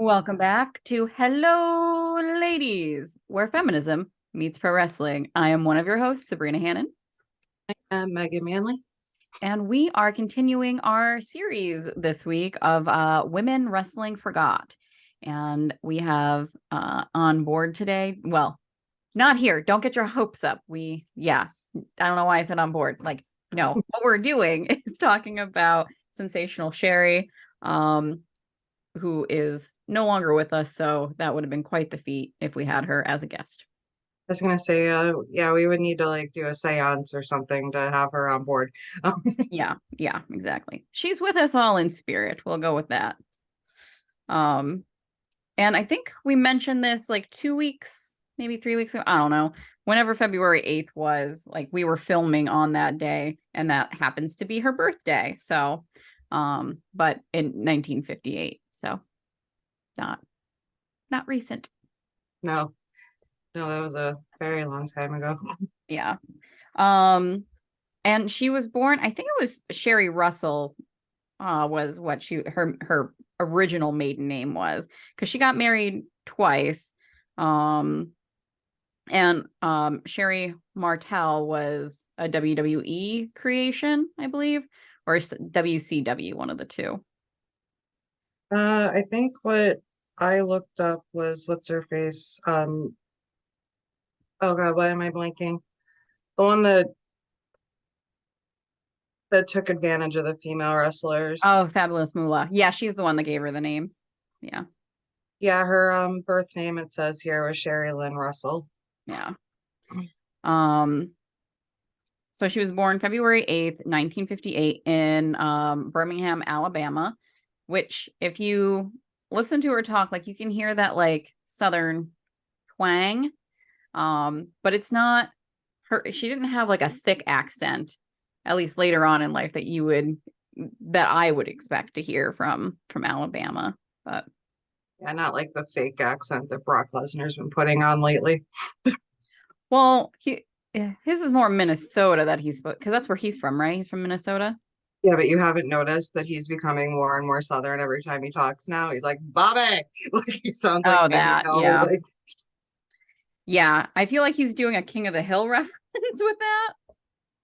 Welcome back to Hello Ladies, where feminism meets pro wrestling. I am one of your hosts, Sabrina Hannon, Megan Manley. and we are continuing our series this week of Women Wrestling Forgot. And we have on board today, well, not here. Don't get your hopes up. I don't know why I said on board. Like, no, what we're doing is talking about Sensational Sherri. Who is no longer with us. So that would have been quite the feat if we had her as a guest. I was gonna say, yeah, we would need to like do a seance or something to have her on board. Yeah, exactly. She's with us all in spirit. We'll go with that. Um, and I think we mentioned this like 2 weeks, maybe 3 weeks ago. I don't know. Whenever February 8th was, like we were filming on that day, and that happens to be her birthday. So, but in 1958. So not not recent. No, no, that was a very long time ago. Yeah. Um, and she was born, I think it was Sherri Russell, was what her original maiden name was, because she got married twice. Um, and Sherri Martel was a WWE creation, I believe, or WCW, one of the two. I think what I looked up was what's her face? Oh God, why am I blanking? The one that took advantage of the female wrestlers. Oh, Fabulous Moolah. Yeah, she's the one that gave her the name. Yeah, Yeah, her birth name it says here was Sherri Lynn Russell. yeah. Um, So she was born February 8th, 1958 in Birmingham, Alabama, which if you listen to her talk, like you can hear that like Southern twang. But it's not she didn't have like a thick accent, at least later on in life that I would expect to hear from Alabama. But Yeah, not like the fake accent that Brock Lesnar's been putting on lately. well, his is more Minnesota that because that's where he's from, right? He's from Minnesota. Yeah, but you haven't noticed that he's becoming more and more Southern every time he talks now. He's like, Bobby. Like he sounds like Oh, maybe that, no, yeah. like Yeah, I feel like he's doing a King of the Hill reference with that.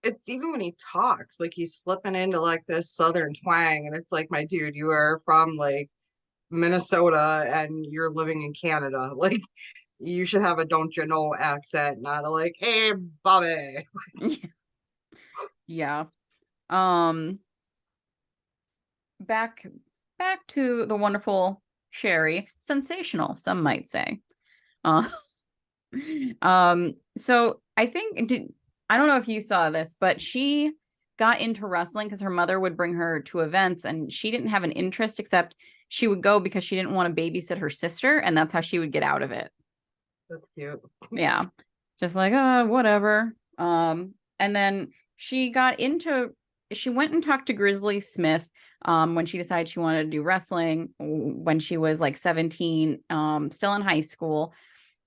it's even when he talks, like he's slipping into like this Southern twang. And it's like, my dude, you are from like Minnesota and you're living in Canada. Like you should have a don't you know accent, not a like, hey Bobby. Yeah. Um back back to the wonderful Sherri. Sensational, some might say. Uh so I don't know if you saw this, but she got into wrestling because her mother would bring her to events and she didn't have an interest except she would go because she didn't want to babysit her sister, and that's how she would get out of it. That's cute. Yeah. Just like, whatever. And then she went and talked to Grizzly Smith when she decided she wanted to do wrestling when she was like 17, still in high school.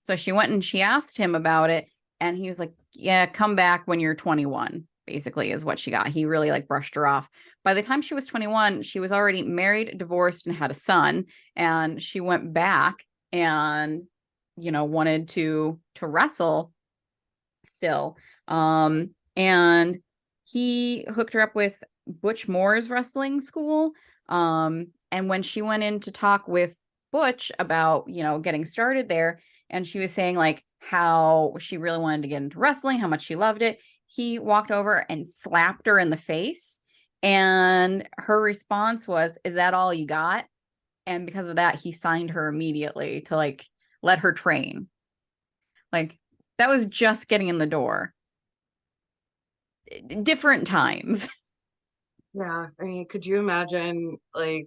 So she went and she asked him about it, and he was like, yeah, come back when you're 21, basically, is what she got. He really like brushed her off. By the time she was 21, she was already married, divorced, and had a son, and she went back and wanted to wrestle still. And he hooked her up with Butch Moore's wrestling school. And when she went in to talk with Butch about, getting started there, and she was saying like how she really wanted to get into wrestling, how much she loved it, he walked over and slapped her in the face. And her response was, "Is that all you got?" And because of that, he signed her immediately to like let her train. Like that was just getting in the door. Different times. Yeah, I mean, could you imagine like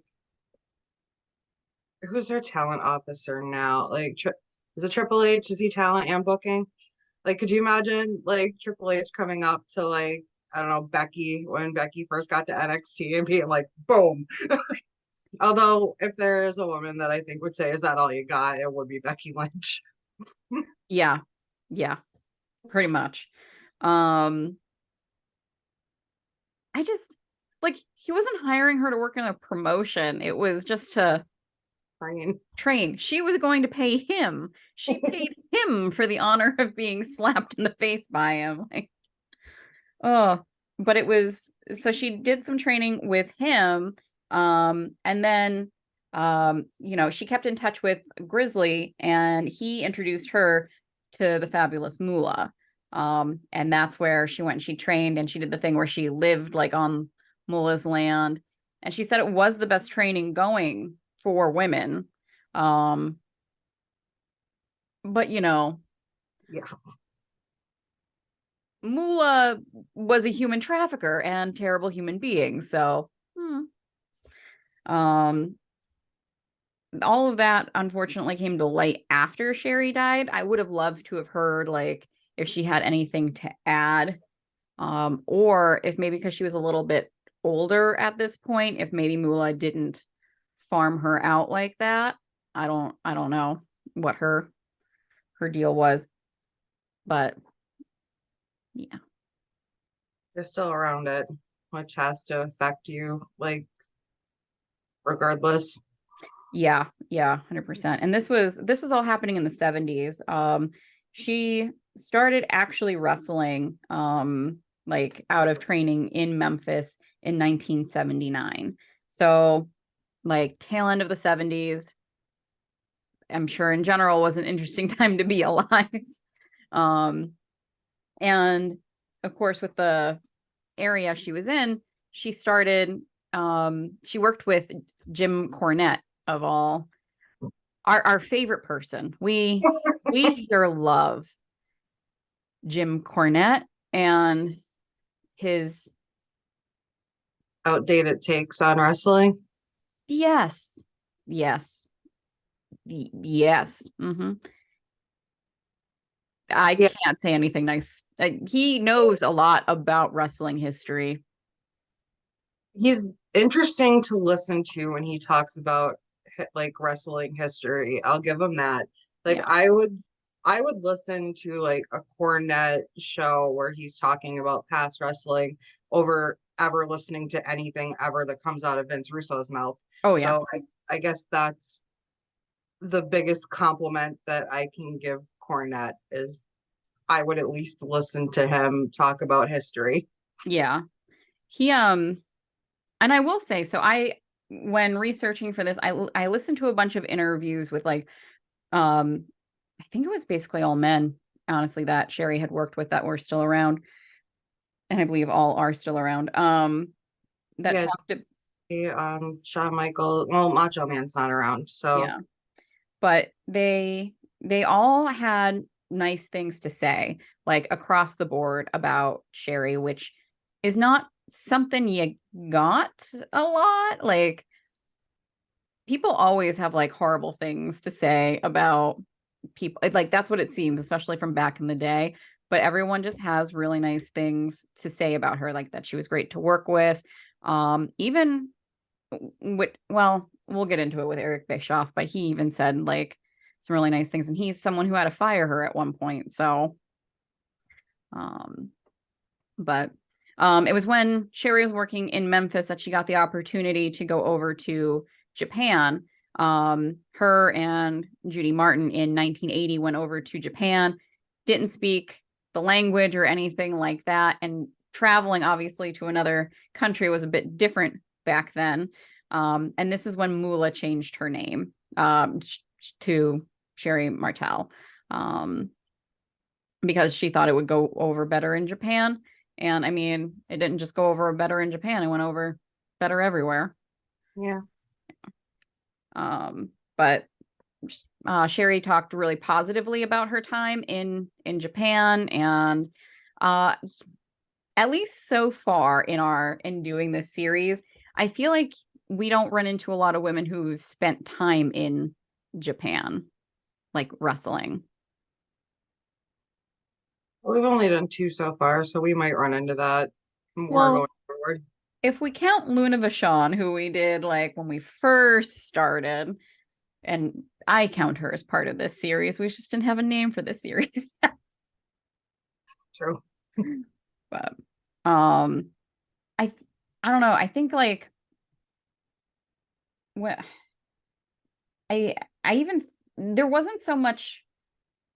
who's their talent officer now? Like, is it Triple H? Is he talent and booking? Like, could you imagine like Triple H coming up to like, I don't know, Becky when Becky first got to NXT and being like, boom. Although, if there is a woman that I think would say, is that all you got? It would be Becky Lynch. Yeah. Yeah, pretty much. Um I just like he wasn't hiring her to work in a promotion. It was just to train. She was going to pay him. She paid him for the honor of being slapped in the face by him. Like, oh, but it was so she did some training with him. And then she kept in touch with Grizzly and he introduced her to the fabulous Moolah. And that's where she went and she trained and she did the thing where she lived like on Mullah's land. And she said it was the best training going for women. Um, but Yeah. Moolah was a human trafficker and terrible human being. So, um, all of that unfortunately came to light after Sherri died. I would have loved to have heard like if she had anything to add, or if maybe because she was a little bit older at this point, if maybe Moolah didn't farm her out like that. I don't know what her deal was, but yeah. You're still around it, which has to affect you, like, regardless. Yeah, 100%. And this was all happening in the 70s. She started actually wrestling like out of training in Memphis in 1979. So like tail end of the 70s, I'm sure in general was an interesting time to be alive. Um and of course with the area she was in, she worked with Jim Cornette of all our favorite person. We here love Jim Cornette and his Outdated takes on wrestling. yes, yes, yes. I Yeah, can't say anything nice. He knows a lot about wrestling history. he's interesting to listen to when he talks about like wrestling history. I'll give him that. Like Yeah. I would listen to like a Cornette show where he's talking about past wrestling over ever listening to anything ever that comes out of Vince Russo's mouth. Oh yeah. So I guess that's the biggest compliment that I can give Cornette is I would at least listen to him talk about history. Yeah. He and I will say so I when researching for this I listened to a bunch of interviews with like um I think it was basically all men, honestly, that Sherri had worked with that were still around, and I believe all are still around. That Yeah, talked, Shawn Michael. Well, Macho Man's not around, so yeah, but they all had nice things to say, like across the board about Sherri, which is not something you got a lot. Like people always have like horrible things to say about people. Like that's what it seems, especially from back in the day. But everyone just has really nice things to say about her, like that she was great to work with. Even with, well, we'll get into it with Eric Bischoff, but he even said like some really nice things, and he's someone who had to fire her at one point. So, um, but it was when Sherri was working in Memphis that she got the opportunity to go over to Japan. Her and Judy Martin in 1980 went over to Japan, didn't speak the language or anything like that. And traveling, obviously, to another country was a bit different back then. And this is when Moolah changed her name to Sherri Martel. Um, because she thought it would go over better in Japan. And I mean, it didn't just go over better in Japan, it went over better everywhere. yeah. But Sherri talked really positively about her time in Japan, and uh, at least so far in doing this series, I feel like we don't run into a lot of women who've spent time in Japan, like wrestling. We've only done two so far, so we might run into that more Well, going forward. if we count Luna Vachon, who we did like when we first started, and I count her as part of this series, we just didn't have a name for this series. True. But um, I don't know. I think like what I I even there wasn't so much,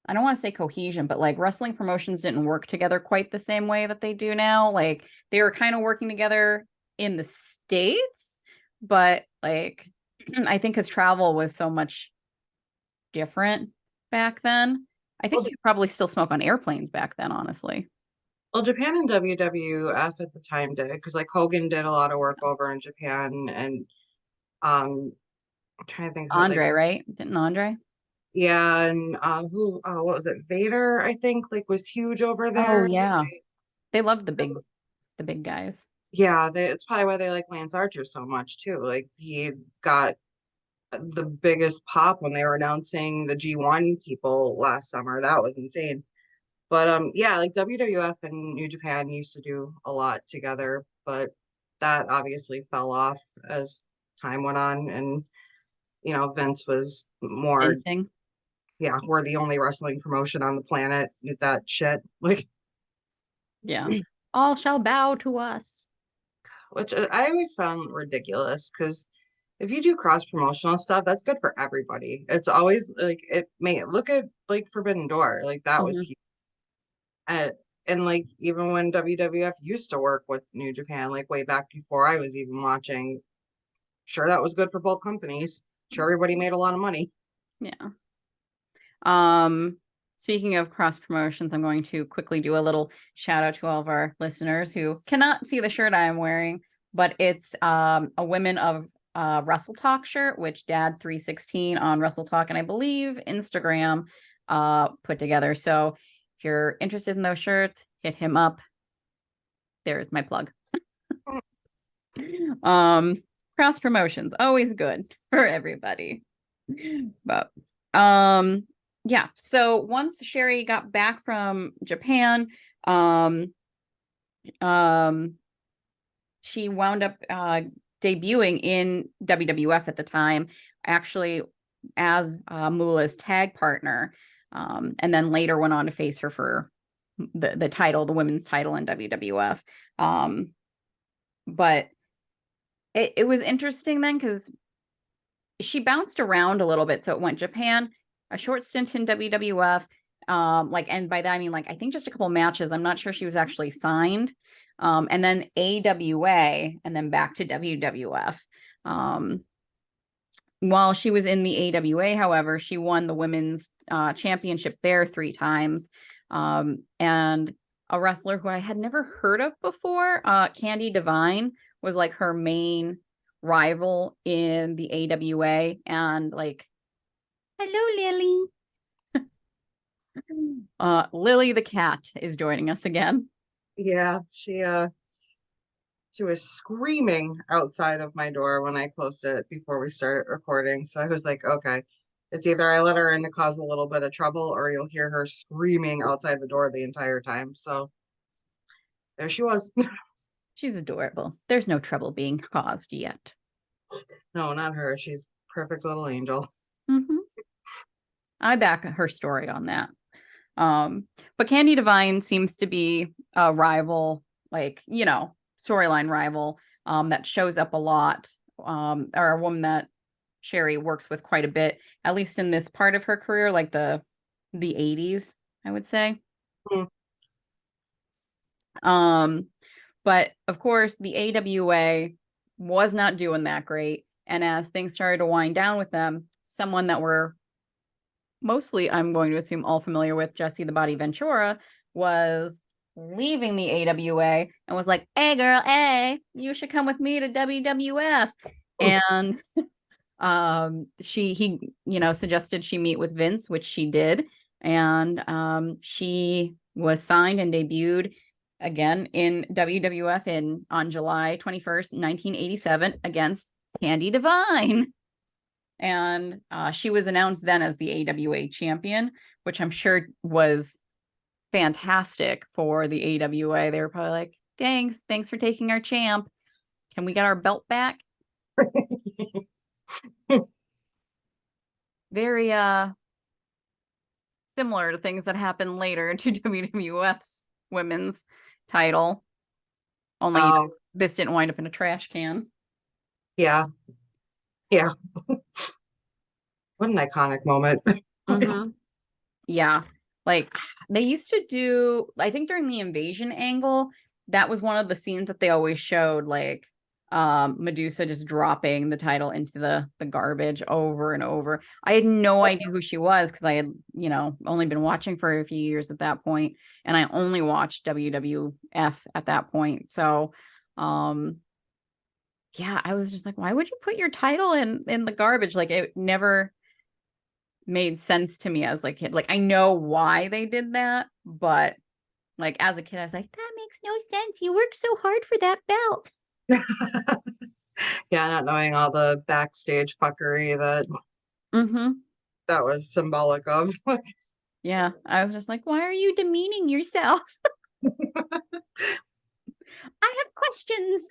I don't want to say cohesion, but like wrestling promotions didn't work together quite the same way that they do now. Like they were kind of working together in the States, but like I think because travel was so much different back then. I think Well, you could probably still smoke on airplanes back then, honestly. well, Japan and WWF at the time did, because like Hogan did a lot of work over in Japan, and I'm trying to think who like Andre, right? Didn't Andre? yeah, and who what was it? Vader, I think, like was huge over Oh there. yeah. They loved They, the big guys. yeah, it's probably why they like Lance Archer so much too. Like he got the biggest pop when they were announcing the G1 people last summer. That was insane. But yeah, like WWF and New Japan used to do a lot together, but that obviously fell off as time went on, and Vince was more, Fencing. yeah, we're the only wrestling promotion on the planet with that shit. Like, Yeah. All shall bow to us. which I always found ridiculous because if you do cross promotional stuff, that's good for everybody. It's always like it may look at like Forbidden Door, like that was Mhm. huge. Uh, and like even when WWF used to work with New Japan, like way back before I was even watching, sure that was good for both companies. Sure, everybody made a lot of money. Yeah. Um, Speaking of cross promotions, I'm going to quickly do a little shout out to all of our listeners who cannot see the shirt I am wearing, but it's a Women of Wrestle Talk shirt, which Dad 316 on Wrestle Talk and I believe Instagram put together. So if you're interested in those shirts, hit him up. There's my plug. Um, Cross promotions, always good for everybody. But um yeah, so once Sherri got back from Japan, um um she wound up debuting in WWF at the time, actually as Moolah's tag partner. And then later went on to face her for the title, the women's title in WWF. Um, but it was interesting then because she bounced around a little bit. So it went Japan, a short stint in WWF, like, and by that I mean like I think just a couple matches. I'm not sure she was actually signed, and then AWA, and then back to WWF. Um, while she was in the AWA, however, she won the women's championship there 3 times, and a wrestler who I had never heard of before, Candy Divine, was like her main rival in the AWA, and like, hello, Lily. Lily the cat is joining us again. Yeah, she was screaming outside of my door when I closed it before we started recording. So I was like, okay, it's either I let her in to cause a little bit of trouble or you'll hear her screaming outside the door the entire time. So there she was. She's adorable. There's no trouble being caused yet. No, not her. She's perfect little angel. Hmm. I back her story on that. But Candy Divine seems to be a rival, like, storyline rival, that shows up a lot, or a woman that Sherri works with quite a bit, at least in this part of her career, like the 80s, I would say. Mm. Um, but of course, the AWA was not doing that great. And as things started to wind down with them, someone that we're mostly, I'm going to assume, all familiar with, Jesse the Body Ventura, was leaving the AWA and was like, "Hey, girl, hey, you should come with me to WWF." And he suggested she meet with Vince, which she did, and she was signed and debuted again in WWF on July 21st, 1987, against Candy Divine. And she was announced then as the AWA champion, which I'm sure was fantastic for the AWA. They were probably like, thanks for taking our champ. Can we get our belt back? Very similar to things that happened later to WWF's women's title. Only Oh, this didn't wind up in a trash can. yeah. Yeah. What an iconic moment. Mm-hmm. Yeah. Like they used to do, I think during the invasion angle, that was one of the scenes that they always showed, like Medusa just dropping the title into the garbage over and over. I had no idea who she was because I had, only been watching for a few years at that point, and I only watched WWF at that point. So yeah, I was just like, why would you put your title in the garbage? Like it never made sense to me as like kid. Like I know why they did that, but like as a kid, I was like, that makes no sense. You worked so hard for that belt. Yeah, not knowing all the backstage fuckery Mm-hmm. that was symbolic of. Yeah. I was just like, why are you demeaning yourself? I have questions.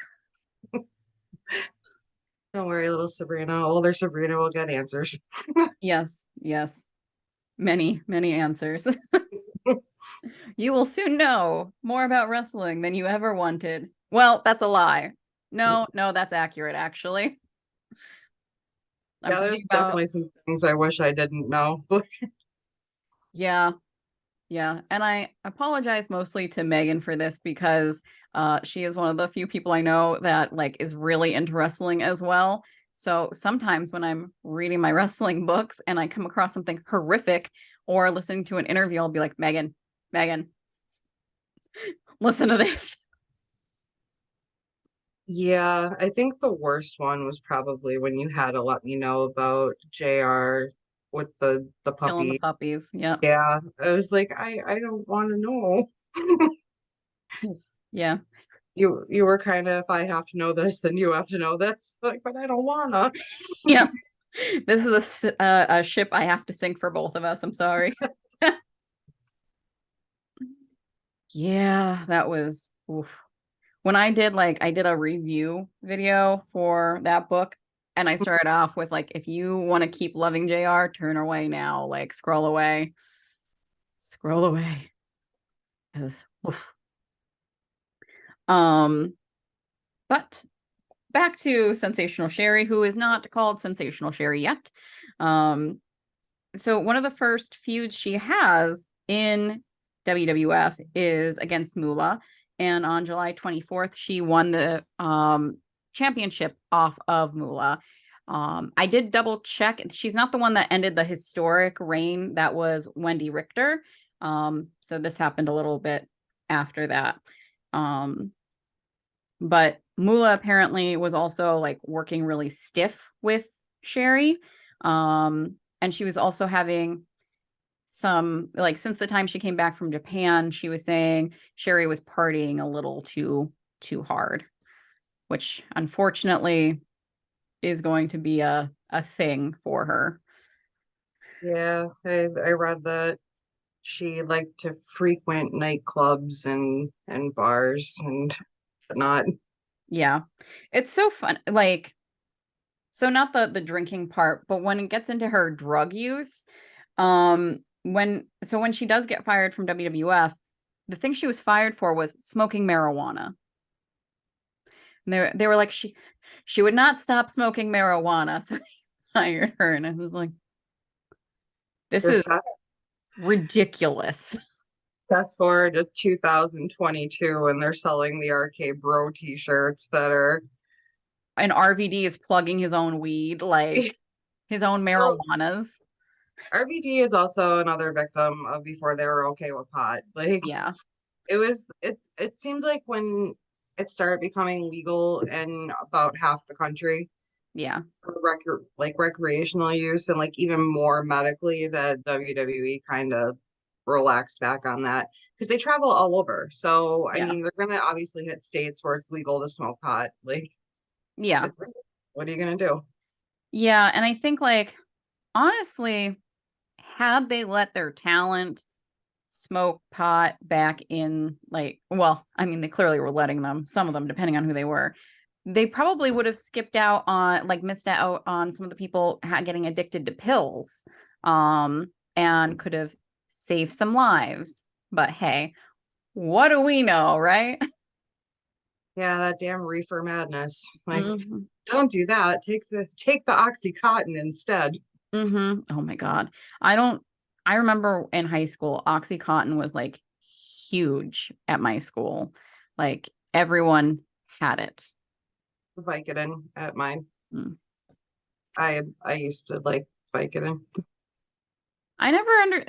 Don't worry, little Sabrina. Older Sabrina will get answers. Yes, yes. Many, many answers. You will soon know more about wrestling than you ever wanted. Well, that's a lie. No, no, that's accurate, actually. I'm Yeah, talking there's about, definitely some things I wish I didn't know. yeah, yeah. And I apologize mostly to Megan for this because she is one of the few people I know that like is really into wrestling as well. So sometimes when I'm reading my wrestling books and I come across something horrific or listening to an interview, I'll be like, Megan, Megan, listen to this. Yeah, I think the worst one was probably when you had to let me know about JR with the Killing the puppy. puppies. Yeah. Yeah, I was like, I don't want to know. Yeah. You were kind of, if I have to know this, then you have to know this. Like, but I don't wanna. Yeah. This is a ship I have to sink for both of us. I'm sorry. Yeah, that was oof. When I did a review video for that book and I started off with like if you want to keep loving JR, turn away now, like scroll away. Scroll away. 'Cause, oof. Um, but back to Sensational Sherri, who is not called Sensational Sherri yet. Um, so one of the first feuds she has in WWF is against Moolah. And on July 24th, she won the championship off of Moolah. I did double check. She's not the one that ended the historic reign that was Wendy Richter. So this happened a little bit after that. Um, but Moolah apparently was also like working really stiff with Sherri. And she was also having some like since the time she came back from Japan, she was saying Sherri was partying a little too hard, which unfortunately is going to be a thing for her. Yeah, I read that she liked to frequent nightclubs and bars and whatnot. Yeah. It's so fun. Like, so not the drinking part, but when it gets into her drug use, when she does get fired from WWF, the thing she was fired for was smoking marijuana. And they were like she would not stop smoking marijuana, so they fired her, and I was like, this Your is fast ridiculous. fast forward to 2022 and they're selling the Arcade Bro t-shirts that are And RVD is plugging his own weed, like his own well, marijuanas. RVD is also another victim of before they were okay with pot. Like Yeah, it seems like when it started becoming legal in about half the country yeah, for like recreational use and like even more medically that WWE kind of relaxed back on that because they travel all over. So I yeah, mean they're gonna obviously hit states where it's legal to smoke pot. Like yeah, it's, what are you gonna do? yeah. And I think like honestly, had they let their talent smoke pot back in like well, I mean they clearly were letting them, some of them depending on who they were. They probably would have skipped out on like missed out on some of the people getting addicted to pills and could have saved some lives. But hey, what do we know, right? Yeah, that damn reefer madness. Like Mhm. don't do that. Take the Oxycontin instead. Oh my God. I don't, I remember in high school, Oxycontin was like huge at my school. Like everyone had it. Vicodin at mine. Mm. I used to like Vicodin. I never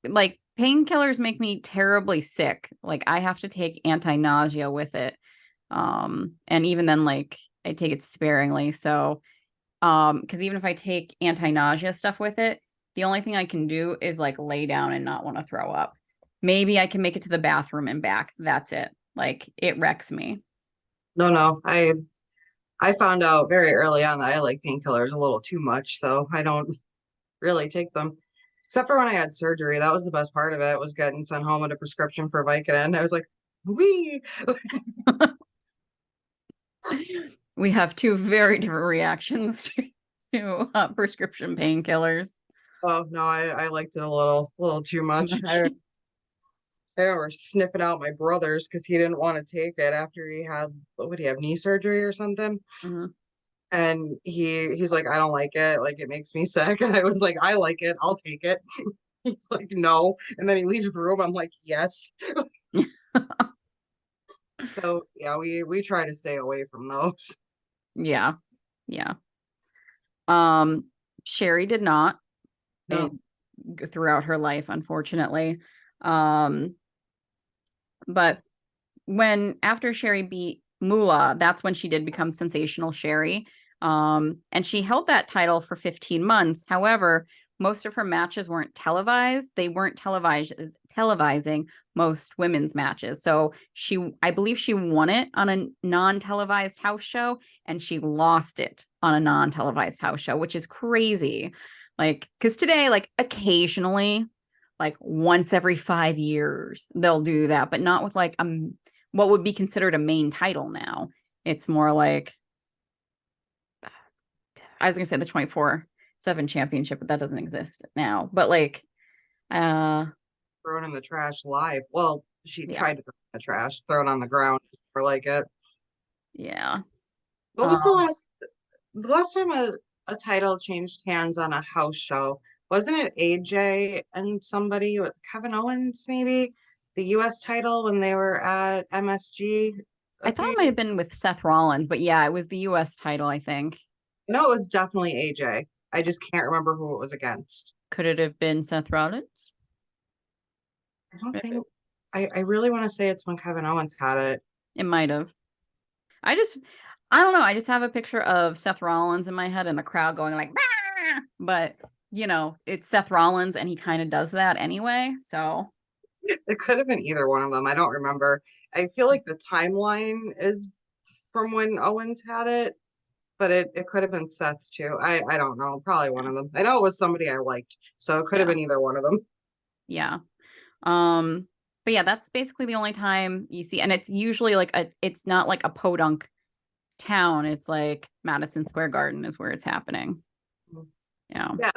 like painkillers make me terribly sick. Like I have to take anti-nausea with it. And even then, like I take it sparingly. So, because even if I take anti-nausea stuff with it, the only thing I can do is like lay down and not want to throw up. Maybe I can make it to the bathroom and back. That's it. Like it wrecks me. No, no, I found out very early on that I like painkillers a little too much, so I don't really take them. Except for when I had surgery. That was the best part of it, was getting sent home with a prescription for Vicodin. I was like, wee. We have two very different reactions to prescription painkillers. Oh no, I liked it a little too Too much. much. I remember sniffing out my brother's because he didn't want to take it after he had, what would he have, knee surgery or something? Mhm. And he's like, I don't like it. Like it makes me sick. And I was like, I like it. I'll take it. He's like, no. And then he leaves the room. I'm like, yes. So yeah, we try to stay away from those. Yeah. Yeah. Um, Sherri did not it, No. throughout her life, unfortunately. Um, but when after Sherri beat Moolah, that's when she did become Sensational Sherri. And she held that title for 15 months. However, most of her matches weren't televised. They weren't televising most women's matches. So I believe she won it on a non-televised house show and she lost it on a non-televised house show, which is crazy. Like, because today, like occasionally, like once every 5 years, they'll do that, but not with like what would be considered a main title now. It's more like I was gonna say the 24/7 championship, but that doesn't exist now. But like uh Thrown in the trash live. Well, she yeah, tried to throw it in the trash, throw it on the ground for like it. yeah. What was Um the last time a title changed hands on a house show? Wasn't it AJ and somebody with Kevin Owens, maybe? The US title when they were at MSG I a thought few it might years. have been with Seth Rollins, but yeah, it was the US title, I think. No, it was definitely AJ. I just can't remember who it was against. Could it have been Seth Rollins? I don't Maybe. think I really want to say it's when Kevin Owens had it. It might have. I just I don't know. I just have a picture of Seth Rollins in my head and the crowd going like, "Bah!" But it's Seth Rollins and he kind of does that anyway. So It could have been either one of them. I don't remember. I feel like the timeline is from when Owens had it, but it could have been Seth too. I don't know. Probably one yeah, of them. I know it was somebody I liked, so it could have yeah, been either one of them. yeah. Um, but yeah, that's basically the only time you see, and it's usually like it's not like a podunk town. It's like Madison Square Garden is where it's happening. Yeah. Yeah,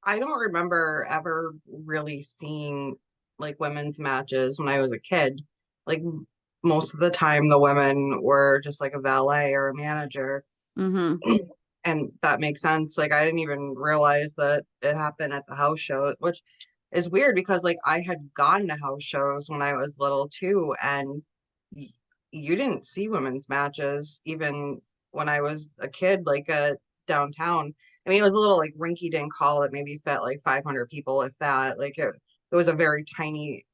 I don't remember ever really seeing like women's matches when I was a kid. Like most of the time the women were just like a valet or a manager. Mm-hmm. And that makes sense. Like I didn't even realize that it happened at the house show, which is weird because like I had gone to house shows when I was little too, and y you didn't see women's matches even when I was a kid, like downtown. I mean, it was a little like rinky-dink hall that maybe fit like 500 people, if that. Like it was a very tiny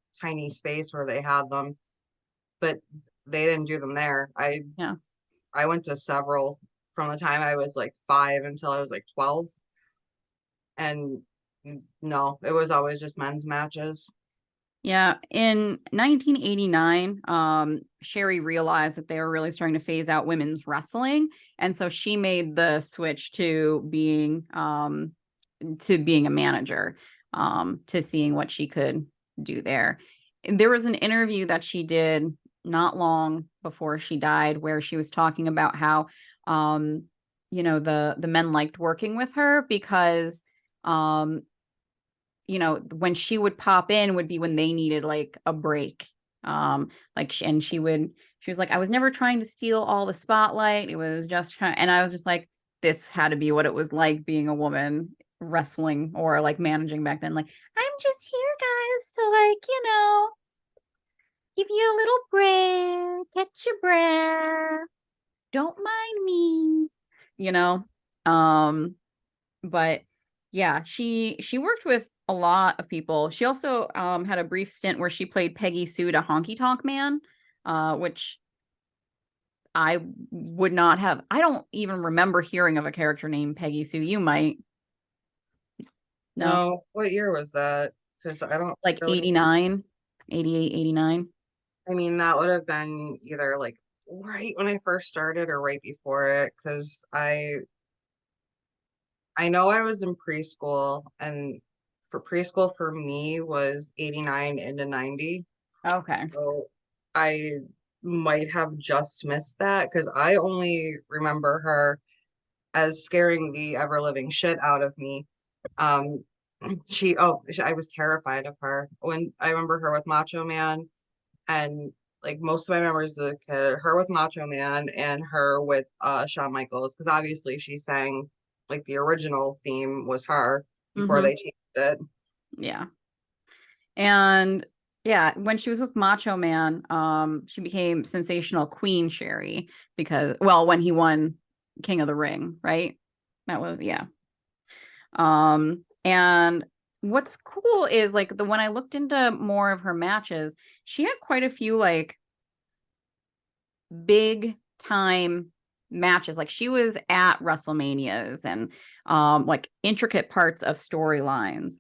space where they had them, but they didn't do them there. Yeah. I went to several from the time I was like 5 until I was like 12. And no, it was always just men's matches. Yeah, in 1989, Sherri realized that they were really starting to phase out women's wrestling, and so she made the switch to being a manager, to seeing what she could do there. And there was an interview that she did not long before she died where she was talking about how the men liked working with her because um when she would pop in would be when they needed like a break. And she was like, I was never trying to steal all the spotlight. It was just trying, and I was just like, this had to be what it was like being a woman wrestling or like managing back then. Like, I'm just here, guys, to like, give you a little break, catch your breath. Don't mind me, you know. Um, but yeah, she worked with a lot of people. She also had a brief stint where she played Peggy Sue to Honky Tonk Man, which I would not have. I don't even remember hearing of a character named Peggy Sue. You might know, No, what year was that? Because I don't like really. 89, 88, 89. I mean, that would have been either like right when I first started or right before it, because I know I was in preschool, and for preschool for me was 89 into 90. Okay. So I might have just missed that because I only remember her as scaring the ever living shit out of me. Um, I was terrified of her when I remember her with Macho Man, and like most of my memories of the kid, her with Macho Man and her with Shawn Michaels, because obviously she sang like the original theme was her before Mm-hmm. they changed it. Yeah. And yeah, when she was with Macho Man, she became Sensational Queen Sherri because, well, when he won King of the Ring, right? That was, yeah. And what's cool is like the when I looked into more of her matches, she had quite a few like big time matches. Like she was at WrestleManias and like intricate parts of storylines.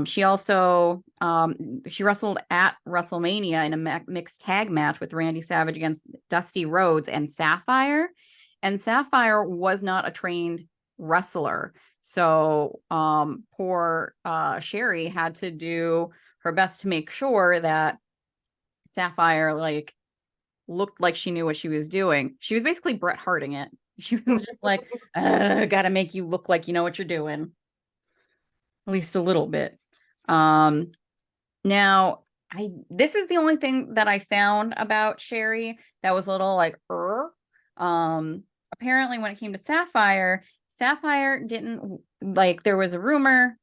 She also she wrestled at WrestleMania in a mixed tag match with Randy Savage against Dusty Rhodes and Sapphire. And Sapphire was not a trained wrestler. So poor Sherri had to do her best to make sure that Sapphire like looked like she knew what she was doing. She was basically Bret Harting it. She was just like, gotta make you look like you know what you're doing, at least a little bit. Um, now I this is the only thing that I found about Sherri that was a little like apparently when it came to Sapphire, Sapphire didn't like there was a rumor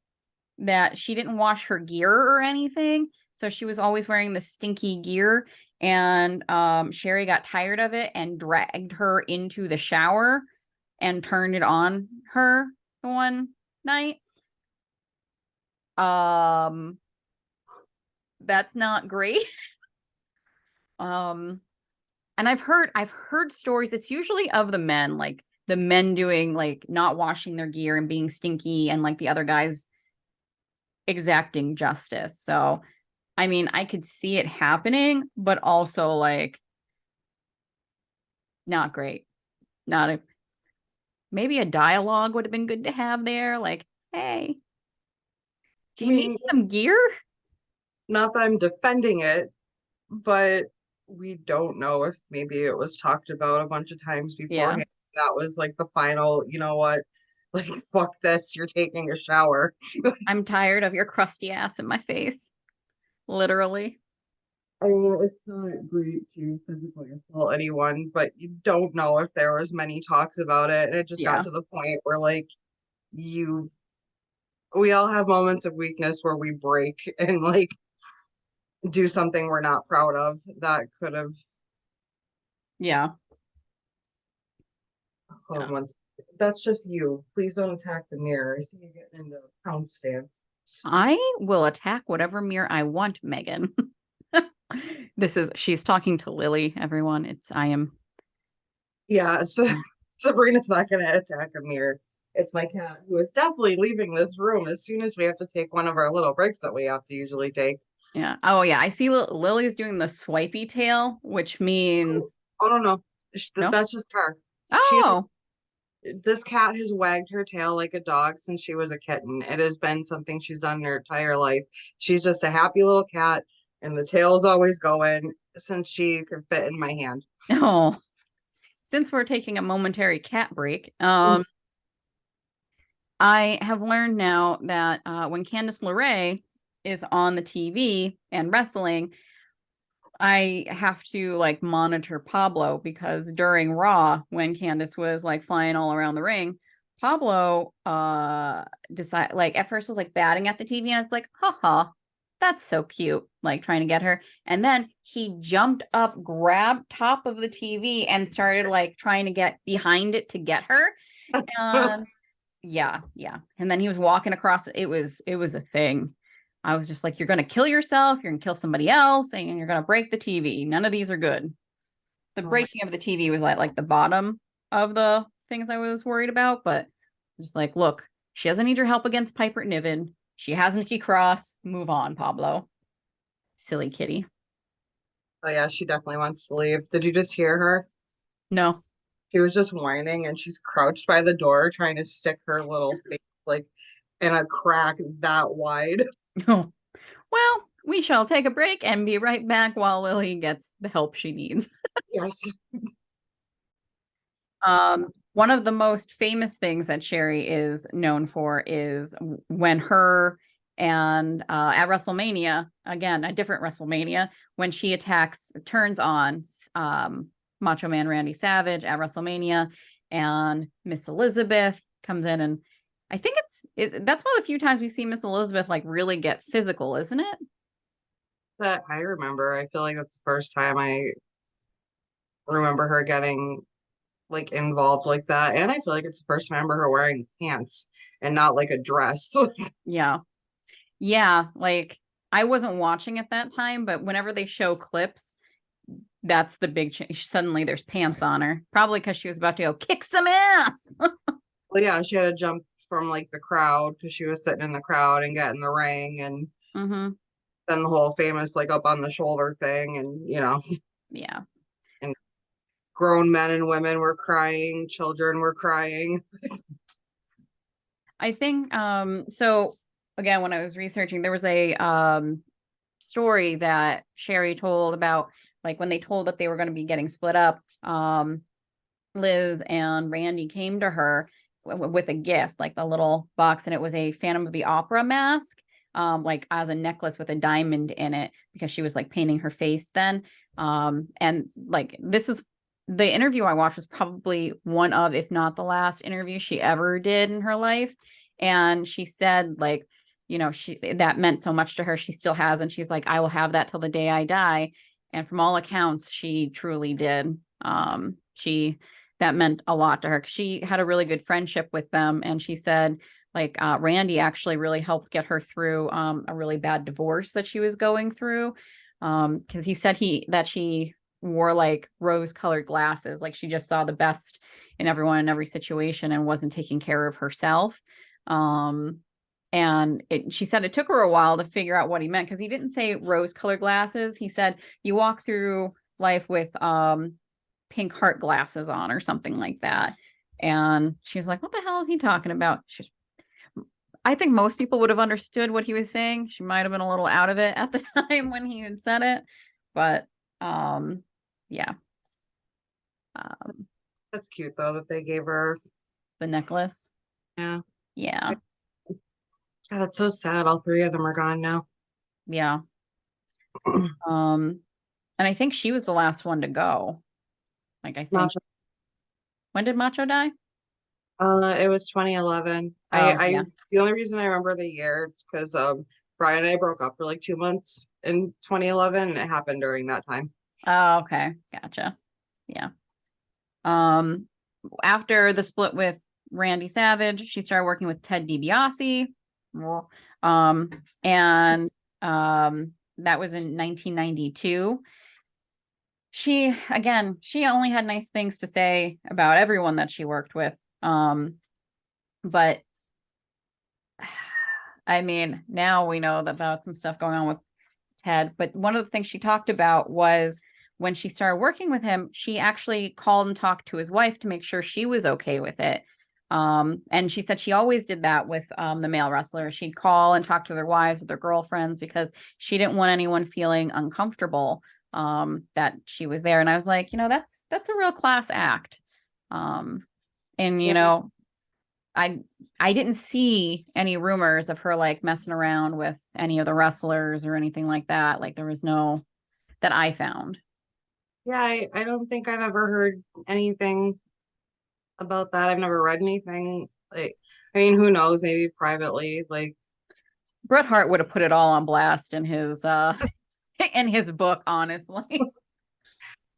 that she didn't wash her gear or anything. So she was always wearing the stinky gear. And Sherri got tired of it and dragged her into the shower and turned it on her one night. Um, that's not great. Um, and I've heard stories. It's usually of the men, like the men doing like not washing their gear and being stinky, and like the other guys exacting justice. So I mean, I could see it happening, but also like not great. Not a maybe a dialogue would have been good to have there. Like, hey, do I you need mean, some gear? not that I'm defending it, but we don't know if maybe it was talked about a bunch of times Yeah. beforehand. That was like the final, you know what? Like, fuck this, you're taking a shower. I'm tired of your crusty ass in my face. Literally. I mean, it's not great to physically assault anyone, but you don't know if there was many talks about it. And it just got Yeah. to the point where like you we all have moments of weakness where we break and like do something we're not proud of that could have Yeah. hold Yeah. on one second. That's just you. Please don't attack the mirror. I see you getting into a pound stance. I will attack whatever mirror I want, Megan. She's talking to Lily, everyone. I am. Yeah, so Sabrina's not gonna attack a mirror. It's my cat who is definitely leaving this room as soon as we have to take one of our little breaks that we have to usually take. Yeah. Oh, yeah. I see Lily's doing the swipey tail, which means Oh no, no. no. That's just her. She Oh, This cat has wagged her tail like a dog since she was a kitten. It has been something she's done her entire life. She's just a happy little cat, and the tail's always going since she could fit in my hand. no. Since we're taking a momentary cat break, I have learned now that when Candice LeRae is on the TV and wrestling, I have to like monitor Pablo because during Raw, when Candice was like flying all around the ring, Pablo decide like at first was like batting at the TV and it's like, haha, that's so cute, like trying to get her. And then he jumped up, grabbed top of the TV and started like trying to get behind it to get her. And yeah, yeah. And then he was walking across it was a thing. I was just like, you're gonna kill yourself, you're gonna kill somebody else, and you're gonna break the TV. None of these are good. The Oh my, breaking of the TV was like the bottom of the things I was worried about, but just like, look, she doesn't need your help against Piper Niven. She has Nikki Cross. Move on, Pablo. Silly kitty. oh yeah, she definitely wants to leave. Did you just hear her? No. She was just whining and she's crouched by the door trying to stick her little face like in a crack that wide. No. Well, we shall take a break and be right back while Lily gets the help she needs. Yes. One of the most famous things that Sherri is known for is when her and at WrestleMania, again, a different WrestleMania, when she turns on Macho Man Randy Savage at WrestleMania, and Miss Elizabeth comes in, and I think that's one of the few times we see Miss Elizabeth like really get physical, isn't it? That I remember. I feel like that's the first time I remember her getting like involved like that. And I feel like it's the first time I remember her wearing pants and not like a dress. Yeah. Yeah, like I wasn't watching at that time, but whenever they show clips, that's the big change. Suddenly there's pants on her, probably because she was about to go kick some ass. Well, yeah, she had to jump from like the crowd because she was sitting in the crowd and get in the ring and Mm-hmm. then the whole famous like up on the shoulder thing and Yeah. and grown men and women were crying, children were crying. I think so again, when I was researching, there was a story that Sherri told about like when they told that they were going to be getting split up. Liz and Randy came to her with a gift, like a little box, and it was a Phantom of the Opera mask, like as a necklace with a diamond in it, because she was like painting her face then. And like this is the interview I watched was probably one of, if not the last interview she ever did in her life. And she said, like, she that meant so much to her. She still has, and she's like, I will have that till the day I die. And from all accounts, she truly did. She that meant a lot to her because she had a really good friendship with them. And she said, like, Randy actually really helped get her through a really bad divorce that she was going through. Because he said that she wore like rose colored glasses, like she just saw the best in everyone in every situation and wasn't taking care of herself. Um, and she said it took her a while to figure out what he meant because he didn't say rose colored glasses. He said you walk through life with pink heart glasses on or something like that. And she was like, what the hell is he talking about? I think most people would have understood what he was saying. She might have been a little out of it at the time when he had said it. But yeah. Um, That's cute though that they gave her. the necklace. Yeah. Yeah. God, that's so sad. All three of them are gone now. Yeah. Um, and I think she was the last one to go. Like I think Macho. when did Macho die? It was 2011. Oh, yeah. The only reason I remember the year it's because Brian and I broke up for like 2 months in 2011, and it happened during that time. Oh, okay. Gotcha. Yeah. Um, after the split with Randy Savage, she started working with Ted DiBiase. Um, and that was in 1992. She only had nice things to say about everyone that she worked with. But I mean, now we know about some stuff going on with Ted, but one of the things she talked about was when she started working with him, she actually called and talked to his wife to make sure she was okay with it. And she said she always did that with the male wrestlers. She'd call and talk to their wives or their girlfriends because she didn't want anyone feeling uncomfortable that she was there. And I was like, that's a real class act. And Yeah. I I didn't see any rumors of her like messing around with any of the wrestlers or anything like that. Like there was no that I found. Yeah, I don't think I've ever heard anything about that. I've never read anything Like, I mean, who knows? Maybe privately, like, Bret Hart would have put it all on blast in his in his book, honestly.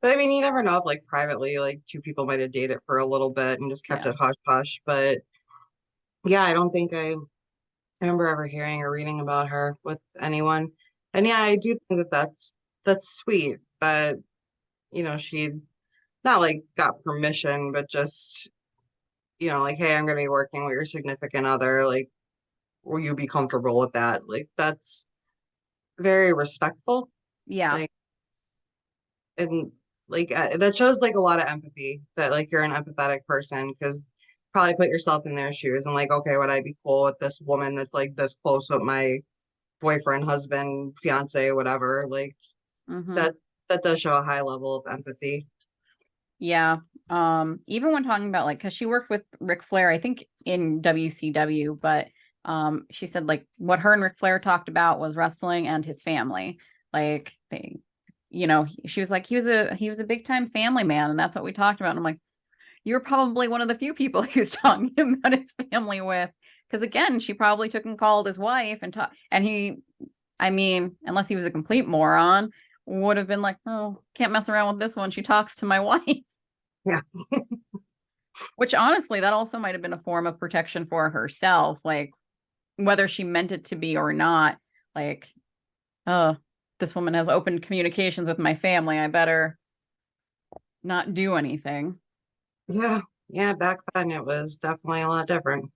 but I mean, you never know if like privately, like two people might have dated for a little bit and just kept Yeah. it hush hush. But yeah, I don't think I remember ever hearing or reading about her with anyone. And yeah, I do think that that's sweet. But she not like got permission, but just like, hey, I'm gonna be working with your significant other. Like, will you be comfortable with that? Like, that's very respectful. Yeah. Like, and like that shows like a lot of empathy that like you're an empathetic person because probably put yourself in their shoes and like, okay, would I be cool with this woman that's like this close with my boyfriend, husband, fiance, whatever? Like Hmm. that that does show a high level of empathy. Yeah. Even when talking about like, because she worked with Ric Flair, I think in WCW, but she said like what her and Ric Flair talked about was wrestling and his family. Like they, she was like he was a big time family man, and that's what we talked about. And I'm like, you're probably one of the few people he was talking about his family with. Because again, she probably took and called his wife and talked, and he, I mean, unless he was a complete moron, would have been like, oh, can't mess around with this one. She talks to my wife. Yeah. Which honestly, that also might have been a form of protection for herself, like whether she meant it to be or not. Like, oh, this woman has open communications with my family. I better not do anything. Yeah. Yeah. Back then it was definitely a lot different.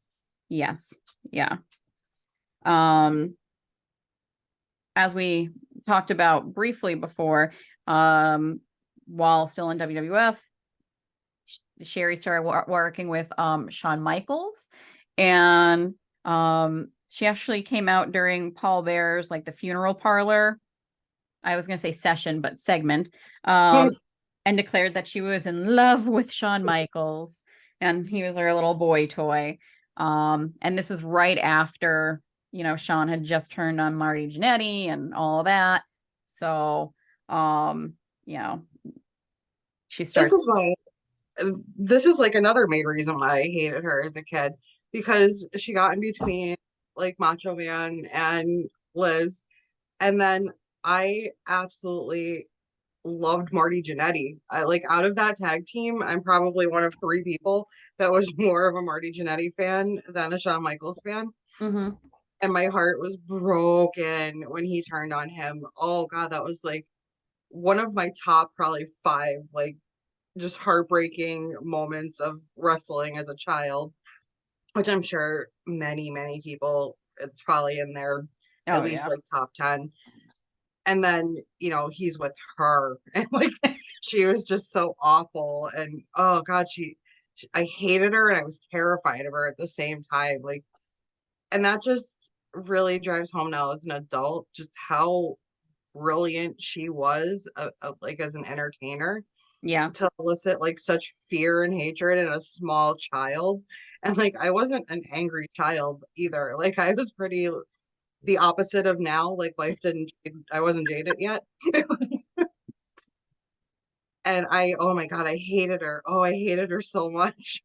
Yes. Yeah. Um, as we talked about briefly before, um, while still in WWF, Sherri started working with Shawn Michaels, and she actually came out during Paul Bear's like the funeral parlor. I was going to say session, but segment, and declared that she was in love with Shawn Michaels, and he was her little boy toy. And this was right after Shawn had just turned on Marty Jannetty and all that. So, um, you know, she This starts. is why this is like another main reason why I hated her as a kid because she got in between like Macho Man and Liz. And then I absolutely loved Marty Jannetty. I like out of that tag team, I'm probably one of three people that was more of a Marty Jannetty fan than a Shawn Michaels fan. Mhm. And my heart was broken when he turned on him. Oh God, that was like one of my top probably five like just heartbreaking moments of wrestling as a child, which I'm sure many people, it's probably in their Oh at least yeah. like top 10. And then, he's with her and like she was just so awful. And oh God, I hated her and I was terrified of her at the same time. Like, and that just really drives home now as an adult, just how brilliant she was, like as an entertainer Yeah. to elicit like such fear and hatred in a small child. And like I wasn't an angry child either. Like I was pretty the opposite of now. Like life didn't I wasn't jaded yet. And oh my God, I hated her. Oh, I hated her so much.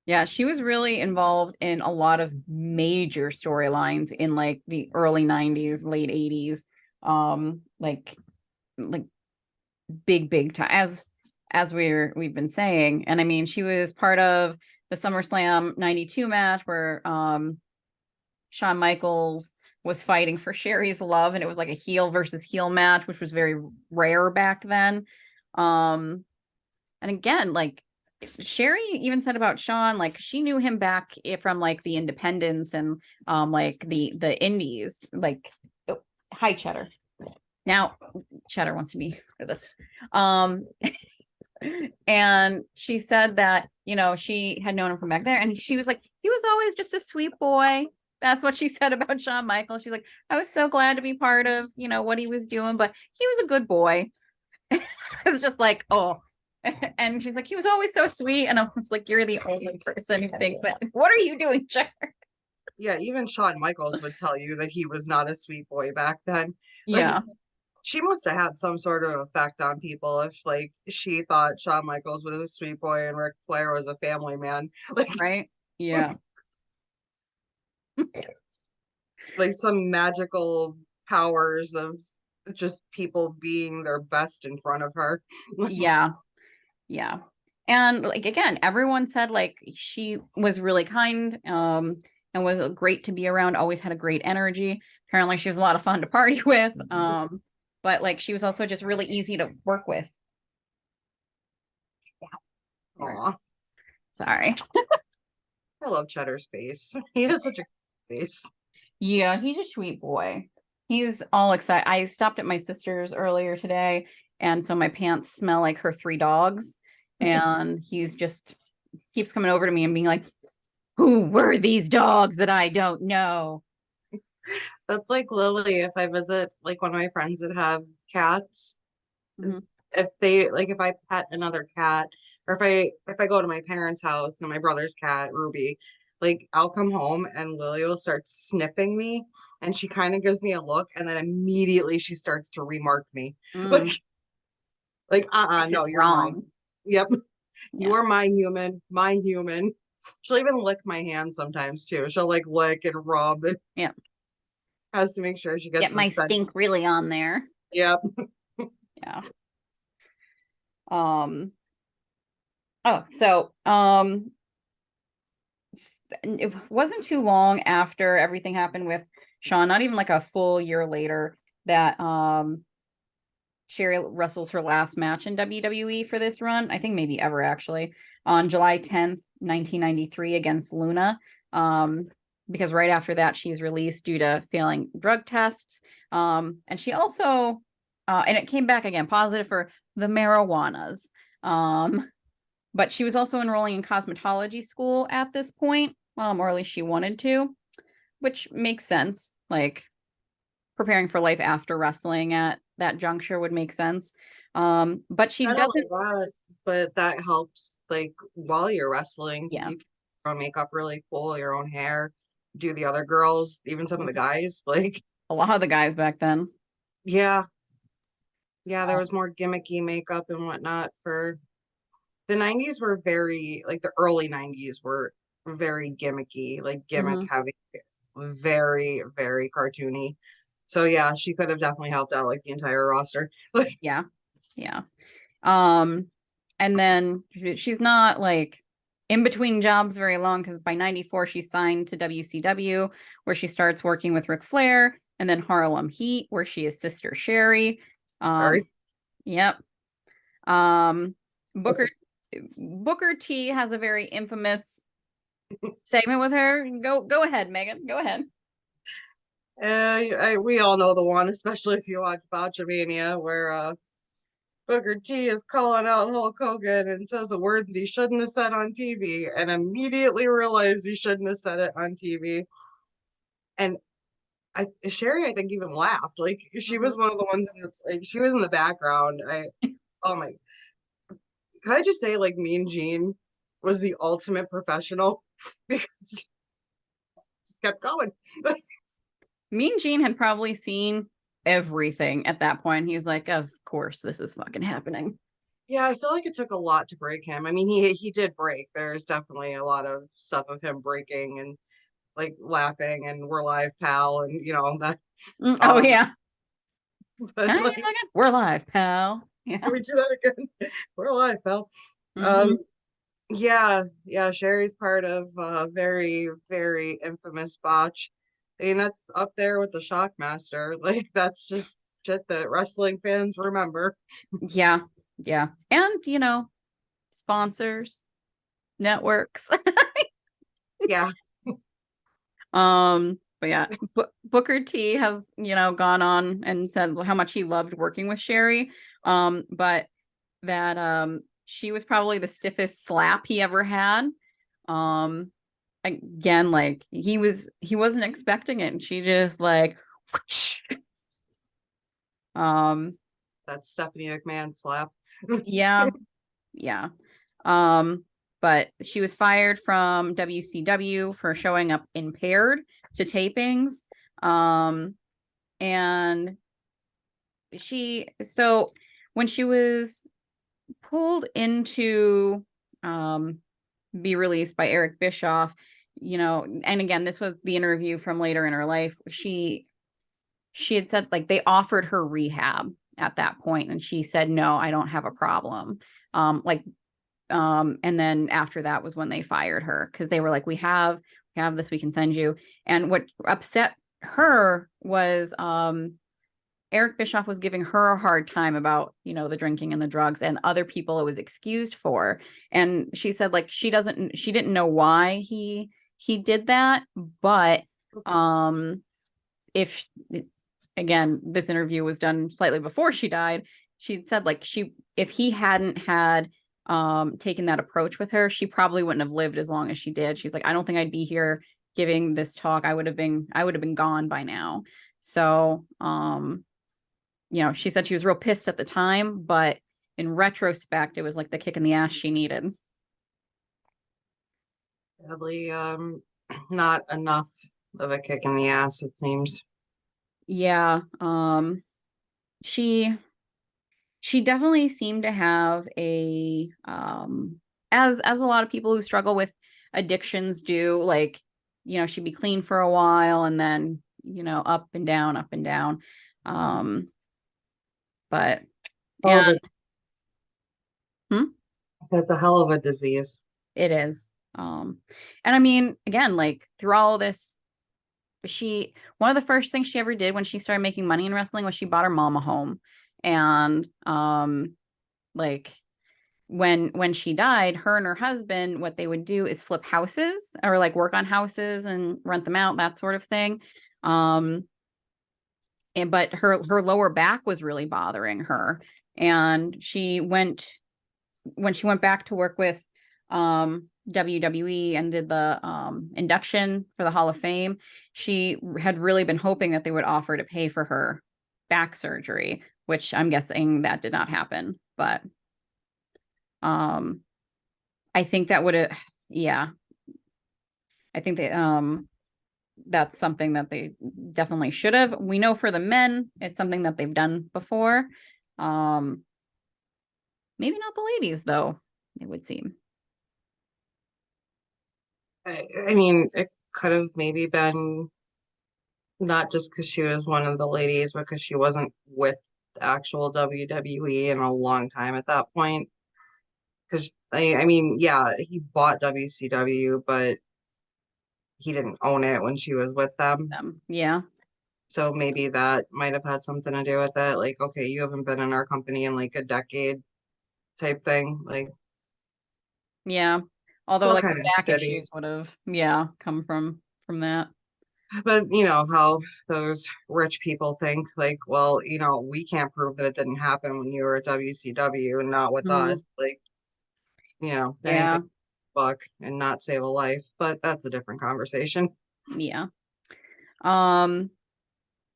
Yeah, she was really involved in a lot of major storylines in like the early 90s, late 80s. Like big time as we've been saying. And I mean, she was part of the SummerSlam 92 match where Shawn Michaels was fighting for Sherri's love, and it was like a heel versus heel match, which was very rare back then. Um and again, like Sherri even said about Shawn, like she knew him back from like the independents and like the indies. Like, oh, hi Cheddar. Now Cheddar wants to be for this. Um and she said that, she had known him from back there, and she was like, he was always just a sweet boy. That's what she said about Shawn Michaels. She's like, I was so glad to be part of, what he was doing, but he was a good boy. It's just like, oh. And she's like, he was always so sweet. And I was like, you're the only person who thinks that. What are you doing, Cher? Yeah, even Shawn Michaels would tell you that he was not a sweet boy back then. Like Yeah. she must have had some sort of effect on people if like she thought Shawn Michaels was a sweet boy and Ric Flair was a family man. Like Right? Yeah. like some magical powers of just people being their best in front of her. Yeah. Yeah. And like again, everyone said like she was really kind, and was great to be around, always had a great energy. Apparently she was a lot of fun to party with. But like she was also just really easy to work with. Yeah. Aw, Sorry. I love Cheddar's face. He has such a face. Yeah, he's a sweet boy. He's all excited. I stopped at my sister's earlier today, and so my pants smell like her three dogs. And he's just keeps coming over to me and being like, "Who were these dogs that I don't know?" That's like Lily. If I visit like one of my friends that have cats, Mhm. if they like if I pet another cat, or if I go to my parents' house and my brother's cat, Ruby, like I'll come home and Lily will start sniffing me and she kind of gives me a look and then immediately she starts to remark me. Like Mm, like this no, is you're mine. wrong. Yep. You Yeah. are my human, my human. She'll even lick my hand sometimes too. She'll like lick and rub and Yeah. has to make sure she gets Get the my scent. stink really on there. Yep. Yeah. Um, oh, so it wasn't too long after everything happened with Sean, not even like a full year later, that Sherry wrestles her last match in WWE for this run. I think maybe ever actually, on July 10th, 1993 against Luna. Um, because right after that she's released due to failing drug tests. And she also and it came back again positive for the marijuanas. Um, but she was also enrolling in cosmetology school at this point, or at least she wanted to, which makes sense. Like preparing for life after wrestling at that juncture would make sense. But she Not only doesn't. that, but that helps like while you're wrestling because Yeah, you can your own makeup really cool, your own hair, do the other girls, even some of the guys. Like, a lot of the guys back then. yeah, yeah, there was more gimmicky makeup and whatnot for the 90s were very like the early 90s were very gimmicky, like gimmick Hmm. heavy, very, very cartoony. So yeah, she could have definitely helped out like the entire roster. Like, Yeah, yeah. Um, and then she's not like in between jobs very long because by 94 she signed to WCW, where she starts working with Ric Flair, and then Harlem Heat, where she is Sister Sherry. Um, sorry. yep. Um, Booker Booker T has a very infamous segment with her. Go ahead, Megan. Go ahead. We all know the one, especially if you watch Botchamania, where Booker T is calling out Hulk Hogan and says a word that he shouldn't have said on TV, and immediately realized he shouldn't have said it on TV. And Sherry, I think, even laughed. Like she was Mhm. one of the ones in the like she was in the background. Oh my, can I just say like Mean Gene was the ultimate professional because just kept going. Mean Gene had probably seen everything at that point. He was like, "Of course, this is fucking happening." Yeah, I feel like it took a lot to break him. I mean, he did break. There's definitely a lot of stuff of him breaking and like laughing and we're live, pal, and that. Oh Um, yeah. but like, We're live, pal. Yeah. can we do that again? We're live, pal. Um, Hmm. yeah, yeah. Sherry's part of a very, very infamous botch. I mean, that's up there with the Shockmaster. Like, that's just shit that wrestling fans remember. Yeah. Yeah. And, sponsors, networks. Yeah, But yeah, Booker T has, gone on and said how much he loved working with Sherry. But that she was probably the stiffest slap he ever had. Um, Again, like he wasn't expecting it, and she just like whoosh. um that's Stephanie McMahon slap. yeah, yeah. Um, but she was fired from WCW for showing up impaired to tapings. And so when she was pulled into be released by Eric Bischoff, and again, this was the interview from later in her life. She had said like they offered her rehab at that point, and she said, no, I don't have a problem. And then after that was when they fired her because they were like, we have this, we can send you. And what upset her was Eric Bischoff was giving her a hard time about, the drinking and the drugs, and other people it was excused for. And she said like she didn't know why he did that, but if again, this interview was done slightly before she died, she said like if he hadn't had taken that approach with her, she probably wouldn't have lived as long as she did. She's like, I don't think I'd be here giving this talk. I would have been gone by now. So she said she was real pissed at the time, but in retrospect, it was like the kick in the ass she needed. Sadly, not enough of a kick in the ass, it seems. Yeah. She definitely seemed to have as a lot of people who struggle with addictions do, like, she'd be clean for a while and then, up and down, up and down. But Hell and of a, hmm? that's a hell of a disease. It is. And I mean, again, like through all this, one of the first things she ever did when she started making money in wrestling was she bought her mom a home. And like when she died, her and her husband, what they would do is flip houses or like work on houses and rent them out, that sort of thing. But her lower back was really bothering her. And when she went back to work with WWE and did the induction for the Hall of Fame, she had really been hoping that they would offer to pay for her back surgery, which I'm guessing that did not happen. But I think that would have, yeah, I think that's something that they definitely should have. We know for the men, it's something that they've done before. Maybe not the ladies though, it would seem. I mean, it could have maybe been not just because she was one of the ladies, but because she wasn't with the actual WWE in a long time at that point. Because I mean, yeah, he bought WCW, but he didn't own it when she was with them. Yeah. So maybe that might have had something to do with it. Like, okay, you haven't been in our company in like a decade type thing. Like, Yeah. Although still like kind the of back shitty. issues would have, yeah, come from that. But you know how those rich people think, like, well, we can't prove that it didn't happen when you were at WCW and not with Mm, us. Like, anything yeah. buck and not save a life. But that's a different conversation. Yeah. Um,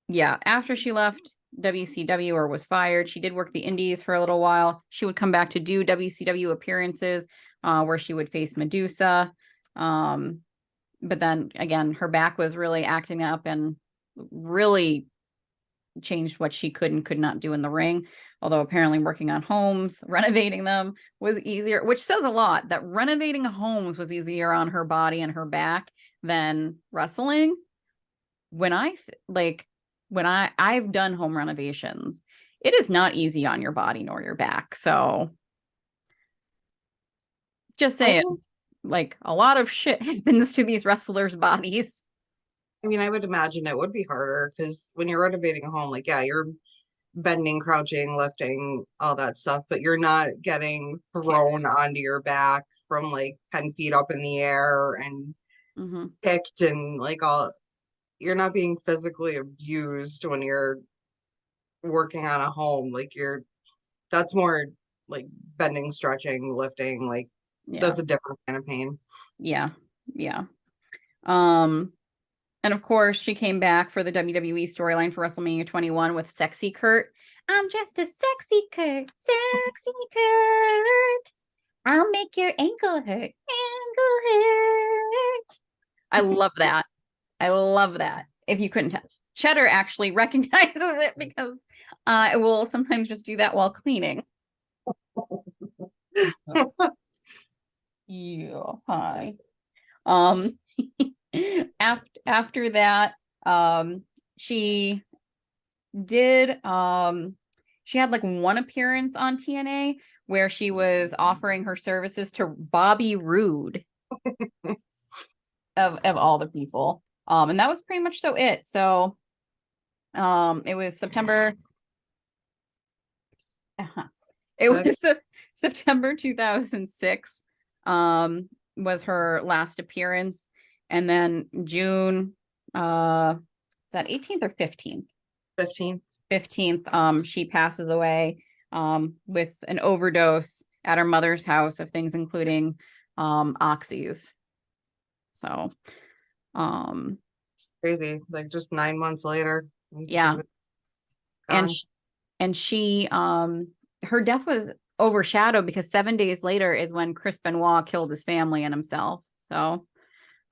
yeah. After she left WCW or was fired, she did work the indies for a little while. She would come back to do WCW appearances, where she would face Medusa. Um, but then again, her back was really acting up and really changed what she could and could not do in the ring. Although apparently working on homes, renovating them was easier, which says a lot that renovating homes was easier on her body and her back than wrestling. When I've done home renovations, it is not easy on your body nor your back. So just I saying, like a lot of shit happens to these wrestlers' bodies. I mean, I would imagine it would be harder because when you're renovating a home, like, yeah, you're bending, crouching, lifting, all that stuff, but you're not getting thrown onto your back from like 10 feet up in the air and Mm-hmm. kicked and like all, you're not being physically abused when you're working on a home. Like, that's more like bending, stretching, lifting, like, Yeah. that's a different kind of pain. Yeah. Yeah. Um, And of course, she came back for the WWE storyline for WrestleMania 21 with Sexy Kurt. I'm just a sexy Kurt, sexy Kurt. I'll make your ankle hurt, ankle hurt. I love that. I love that. If you couldn't tell, Cheddar actually recognizes it because I will sometimes just do that while cleaning. Yeah, hi. Um, after that, she did she had like one appearance on TNA where she was offering her services to Bobby Roode of all the people. And that was pretty much so it. So it was September it Good. was September 2006 was her last appearance, and then June is that 18th or 15th? 15th. 15th, she passes away with an overdose at her mother's house of things including oxys. So, um, Crazy. Like just 9 months later, and she yeah, was and gone. she her death was overshadowed because 7 days later is when Chris Benoit killed his family and himself. So,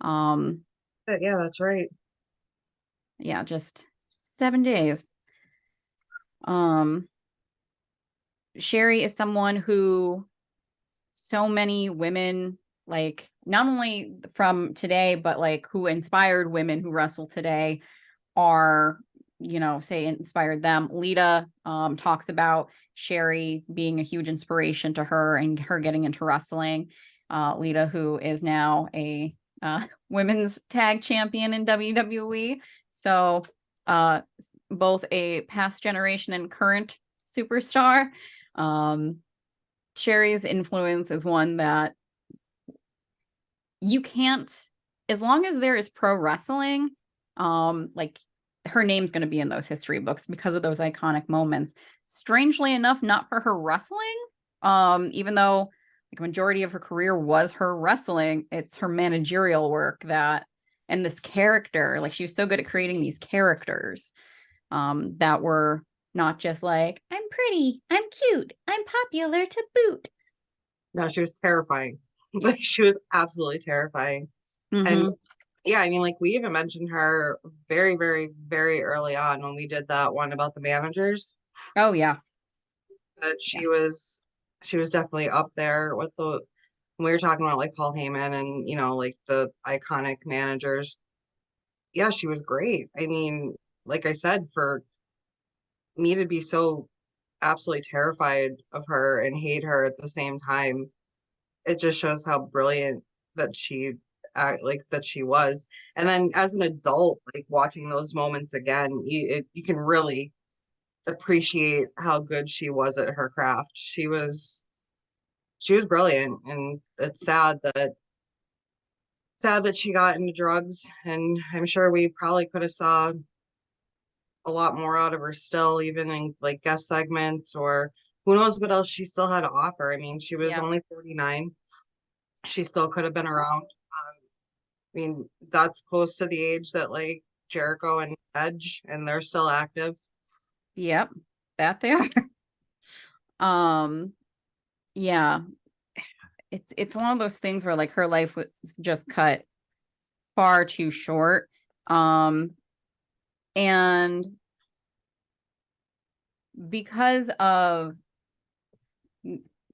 um, Yeah, that's right. yeah, just 7 days. Um, Sherri is someone who so many women, like not only from today but like who inspired women who wrestle today, are, say inspired them. Lita talks about Sherri being a huge inspiration to her and her getting into wrestling. Lita, who is now a women's tag champion in WWE, so uh both a past generation and current superstar. um Sherri's influence is one that you can't, as long as there is pro wrestling, like her name's going to be in those history books because of those iconic moments. Strangely enough, not for her wrestling. Even though like majority of her career was her wrestling, it's her managerial work that, and this character, like she was so good at creating these characters that were not just like, I'm pretty, I'm cute, I'm popular to boot. No, she was terrifying. Yes. Like she was absolutely terrifying. And Mm-hmm. yeah, I mean, like we even mentioned her very, very, very early on when we did that one about the managers. Oh yeah. That Yeah. she was definitely up there with the when we were talking about like Paul Heyman and like the iconic managers. Yeah, she was great. I mean, like I said, for me to be so absolutely terrified of her and hate her at the same time, it just shows how brilliant that she like that she was. And then as an adult, like watching those moments again, you can really appreciate how good she was at her craft. She was brilliant, and it's sad that she got into drugs, and I'm sure we probably could have saw a lot more out of her still, even in like guest segments or who knows what else she still had to offer. I mean, she was Yeah. only 49. She still could have been around. I mean, that's close to the age that like Jericho and Edge, and they're still active. Yep, that they are. Um, yeah, it's one of those things where like her life was just cut far too short. Um, and because of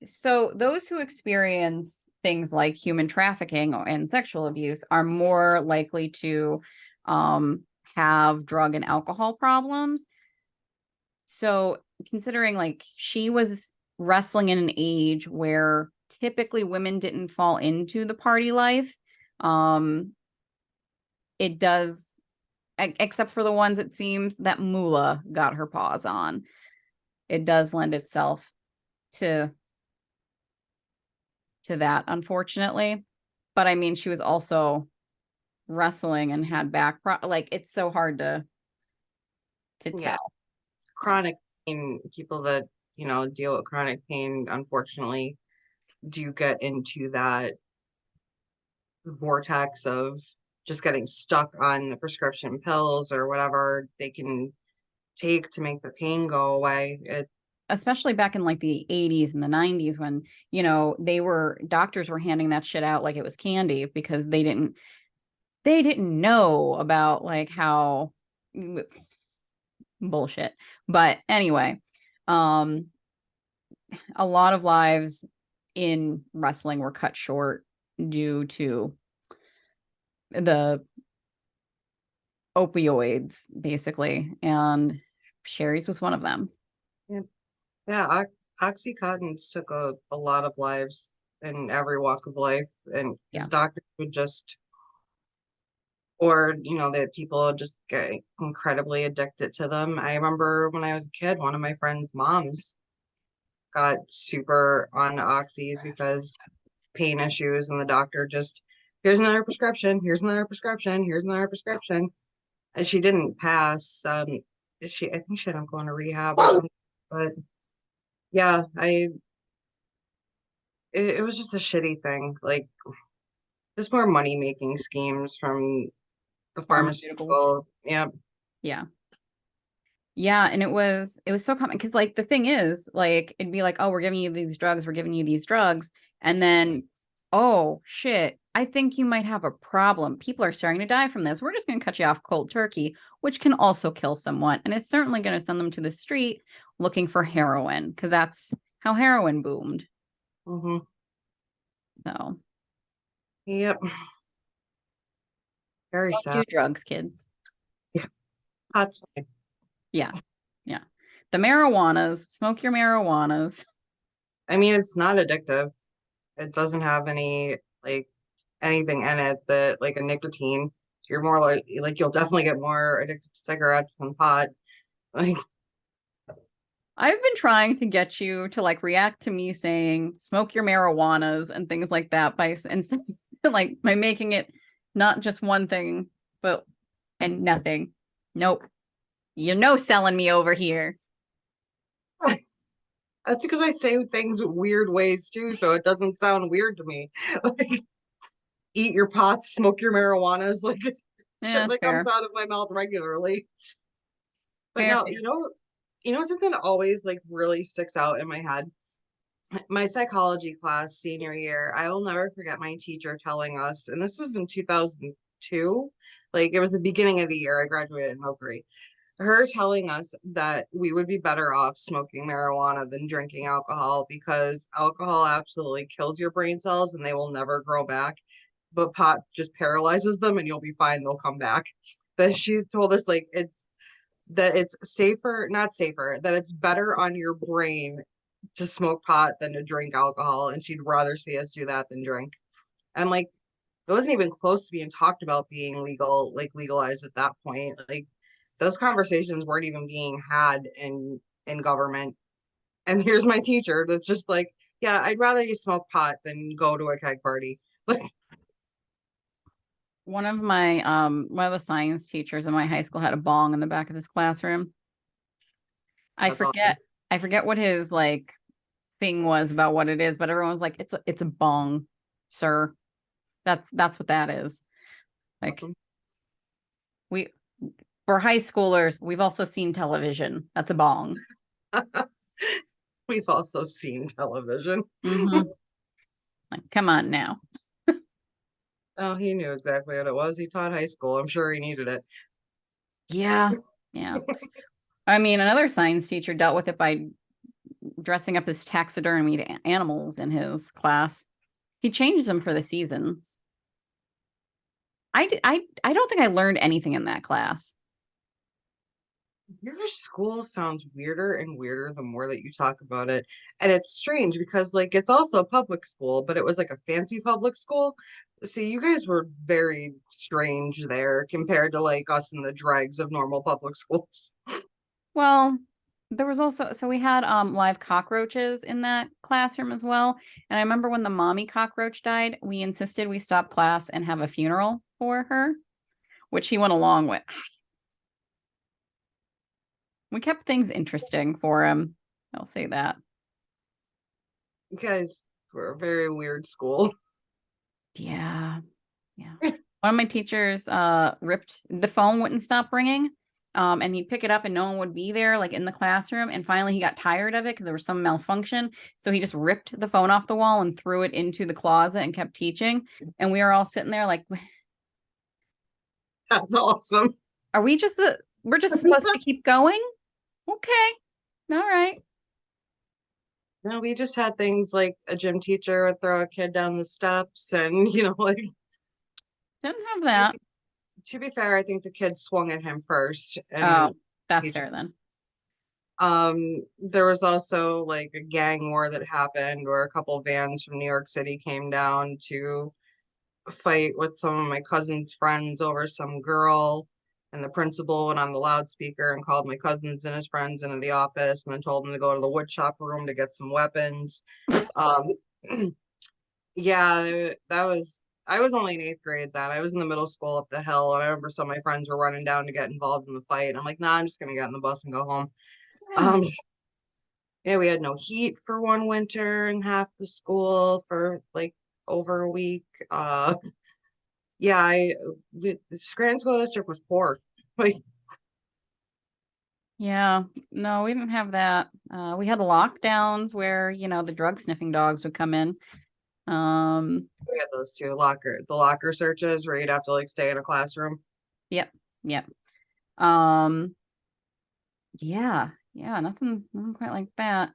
so those who experience things like human trafficking and sexual abuse are more likely to have drug and alcohol problems. So considering like she was wrestling in an age where typically women didn't fall into the party life, um, it does, except for the ones it seems that Moolah got her paws on. It does lend itself to that, unfortunately. But I mean, she was also wrestling and had like it's so hard to Yeah, tell. chronic pain, people that, deal with chronic pain, unfortunately, do get into that vortex of just getting stuck on the prescription pills or whatever they can take to make the pain go away. Especially back in like the 80s and the 90s when, doctors were handing that shit out like it was candy because they didn't know about like how bullshit. But anyway, um, a lot of lives in wrestling were cut short due to the opioids, basically. And Sherry's was one of them. Yeah, yeah. Oxycontins took a lot of lives in every walk of life, and Yeah. because doctors would just, or that people just get incredibly addicted to them. I remember when I was a kid, one of my friend's moms got super on oxys because pain issues, and the doctor just, here's another prescription, here's another prescription, here's another prescription, and she didn't pass. I think she ended up going to rehab or something. But yeah, it was just a shitty thing. Like, there's more money making schemes from the Pharmaceuticals. pharmaceutical. Yeah. Yeah. Yeah, and it was so common because like the thing is like it'd be like, oh, we're giving you these drugs, we're giving you these drugs, and then oh shit, I think you might have a problem. People are starting to die from this. We're just going to cut you off cold turkey, which can also kill someone, and it's certainly going to send them to the street looking for heroin because that's how heroin boomed. Hmm. So Yep. Very don't do sad. drugs, kids. Yeah. That's fine. Yeah, yeah. The marijuanas, smoke your marijuanas. I mean, it's not addictive. It doesn't have any like anything in it that like a nicotine. You're more like you'll definitely get more addicted to cigarettes than pot. Like, I've been trying to get you to like react to me saying smoke your marijuanas and things like that by instead like by making it not just one thing, but and nothing. Nope. You know selling me over here. that's because I say things weird ways too, so it doesn't sound weird to me. Like, eat your pots, smoke your marijuanas, like it's shit Yeah, that comes fair. out of my mouth regularly. But Fair, no, fair. something that always like really sticks out in my head. My psychology class senior year, I will never forget my teacher telling us, and this was in 2002, like it was the beginning of the year. I graduated in '03. Her telling us that we would be better off smoking marijuana than drinking alcohol because alcohol absolutely kills your brain cells and they will never grow back. But pot just paralyzes them and you'll be fine, they'll come back. That she told us like it's safer, not safer, that it's better on your brain to smoke pot than to drink alcohol. And she'd rather see us do that than drink. And like it wasn't even close to being talked about being legal, like legalized at that point. Like those conversations weren't even being had in government. And here's my teacher that's just like, yeah, I'd rather you smoke pot than go to a keg party. Like, One of the science teachers in my high school had a bong in the back of his classroom. I that's awesome. forget I forget what his like thing was about what it is, but everyone was like, it's a bong, sir. That's what that is. Like Awesome. we for high schoolers, we've also seen television. That's a bong. We've also seen television. Hmm. Like, come on now. Oh, he knew exactly what it was. He taught high school. I'm sure he needed it. Yeah. Yeah. I mean, another science teacher dealt with it by dressing up as taxidermied animals in his class. He changed them for the seasons. I don't think I learned anything in that class. Your school sounds weirder and weirder the more that you talk about it. And it's strange because like it's also a public school, but it was like a fancy public school. So you guys were very strange there compared to like us in the dregs of normal public schools. Well, there was also so we had live cockroaches in that classroom as well. And I remember when the mommy cockroach died, we insisted we stop class and have a funeral for her, which he went along with. We kept things interesting for him. I'll say that. You guys were a very weird school. Yeah. Yeah. One of my teachers ripped the phone wouldn't stop ringing. And he'd pick it up and no one would be there, like in the classroom. And finally he got tired of it because there was some malfunction. So he just ripped the phone off the wall and threw it into the closet and kept teaching. And we were all sitting there like, That's awesome. are we just we're just supposed to keep going? Okay. All right. No, we just had things like a gym teacher would throw a kid down the steps and, like Didn't have that. to be fair, I think the kid swung at him first Oh, and that's teacher. fair then. There was also like a gang war that happened where a couple vans from New York City came down to fight with some of my cousin's friends over some girl. And the principal went on the loudspeaker and called my cousins and his friends into the office and then told them to go to the wood shop room to get some weapons. Um, yeah, I was only in eighth grade then. I was in the middle school up the hill, and I remember some of my friends were running down to get involved in the fight. I'm like, nah, I'm just gonna get in the bus and go home. Yeah. Um, yeah, we had no heat for one winter and half the school for like over a week. Yeah, the Scranton School District was poor. Like, Yeah. No, we didn't have that. We had lockdowns where, the drug sniffing dogs would come in. Um, we had those two the locker searches where you'd have to like stay in a classroom. yep, yep. Um, yeah, yeah, nothing quite like that.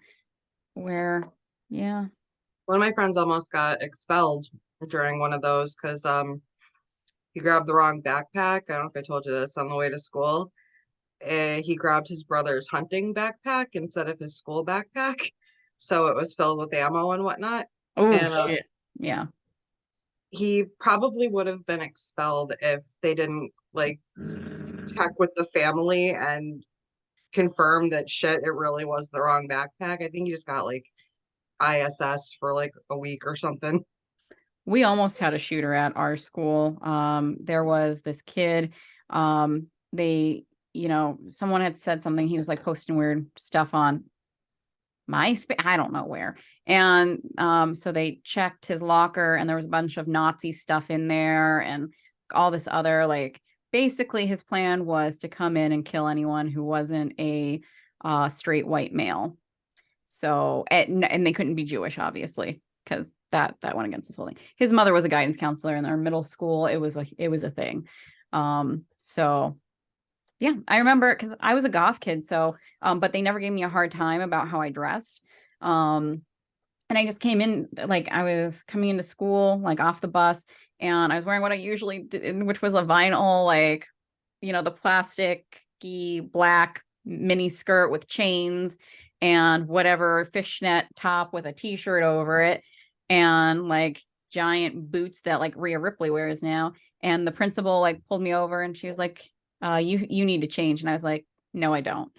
Where, yeah. One of my friends almost got expelled during one of those because he grabbed the wrong backpack. I don't know if I told you this on the way to school. He grabbed his brother's hunting backpack instead of his school backpack. So it was filled with ammo and whatnot. Oh And shit. Yeah. he probably would have been expelled if they didn't like check with the family and confirm that shit, it really was the wrong backpack. I think he just got like ISS for like a week or something. We almost had a shooter at our school. There was this kid. Someone had said something. He was like posting weird stuff on MySpace. I don't know where. And so they checked his locker, and there was a bunch of Nazi stuff in there, and all this other like. Basically, his plan was to come in and kill anyone who wasn't a straight white male. So, and they couldn't be Jewish, obviously, because that went against his whole thing. His mother was a guidance counselor in their middle school. It was a thing. So yeah, I remember because I was a goth kid. So, but they never gave me a hard time about how I dressed. Um, and I just came in like I was coming into school like off the bus, and I was wearing what I usually did, which was a vinyl like the plasticky black mini skirt with chains and whatever fishnet top with a t-shirt over it and like giant boots that like Rhea Ripley wears now. And the principal like pulled me over and she was like, you need to change. And I was like, no, I don't.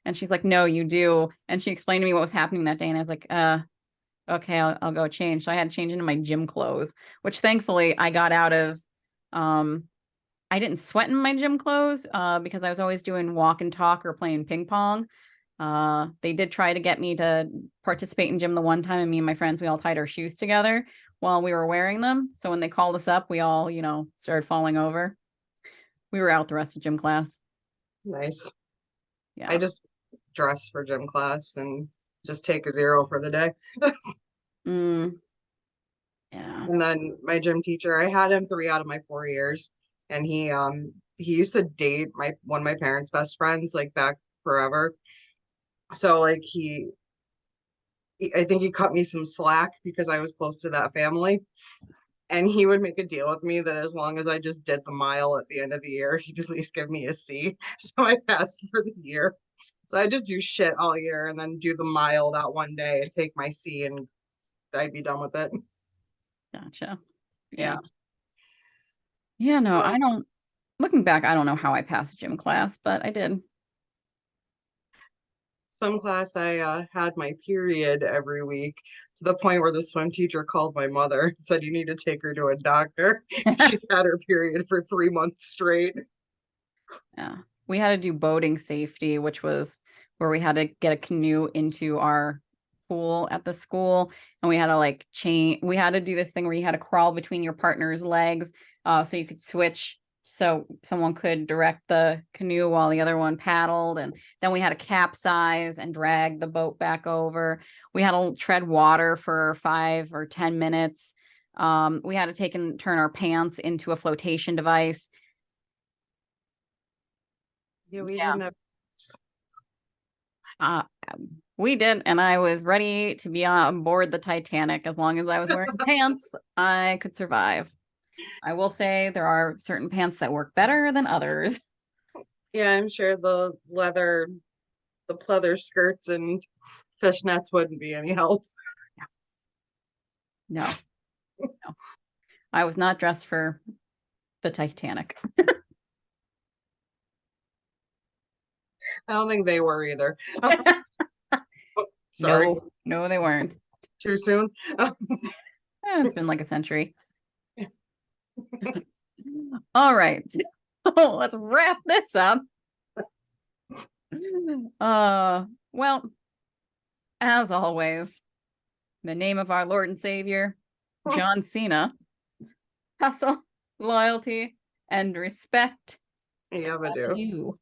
And she's like, no, you do. And she explained to me what was happening that day. And I was like, okay, I'll go change. So I had to change into my gym clothes, which thankfully I got out of. I didn't sweat in my gym clothes because I was always doing walk and talk or playing ping pong. They did try to get me to participate in gym the one time, and me and my friends, we all tied our shoes together while we were wearing them. So when they called us up, we all, started falling over. We were out the rest of gym class. Nice. I Yeah. just dress for gym class and just take a zero for the day. Mm, yeah. And then my gym teacher, I had him 3 out of my 4 years, and he used to date my one of my parents' best friends like back forever. So like I think he cut me some slack because I was close to that family. And he would make a deal with me that as long as I just did the mile at the end of the year, he'd at least give me a C. So I passed for the year. So I just do shit all year and then do the mile that one day and take my C and I'd be done with it. Gotcha. Yeah. Yeah. Yeah, no, Well, I don't, looking back, I don't know how I passed gym class, but I did. swim class, I had my period every week to the point where the swim teacher called my mother and said, you need to take her to a doctor. She's had her period for 3 months straight. Yeah. We had to do boating safety, which was where we had to get a canoe into our pool at the school. And we had to we had to do this thing where you had to crawl between your partner's legs so you could switch so someone could direct the canoe while the other one paddled. And then we had to capsize and drag the boat back over. We had to tread water for 5 or 10 minutes. We had to take and turn our pants into a flotation device. Yeah, we didn't have Uh, we did, and I was ready to be on board the Titanic. As long as I was wearing pants, I could survive. I will say there are certain pants that work better than others. Yeah, I'm sure the pleather skirts and fishnets wouldn't be any help. No, no. I was not dressed for the Titanic. I don't think they were either. Sorry, No, no, they weren't. too soon. It's been like a century. All right. So let's wrap this up. Well, as always, in the name of our Lord and Savior, John Cena, hustle, loyalty, and respect Yeah, I all do. to you.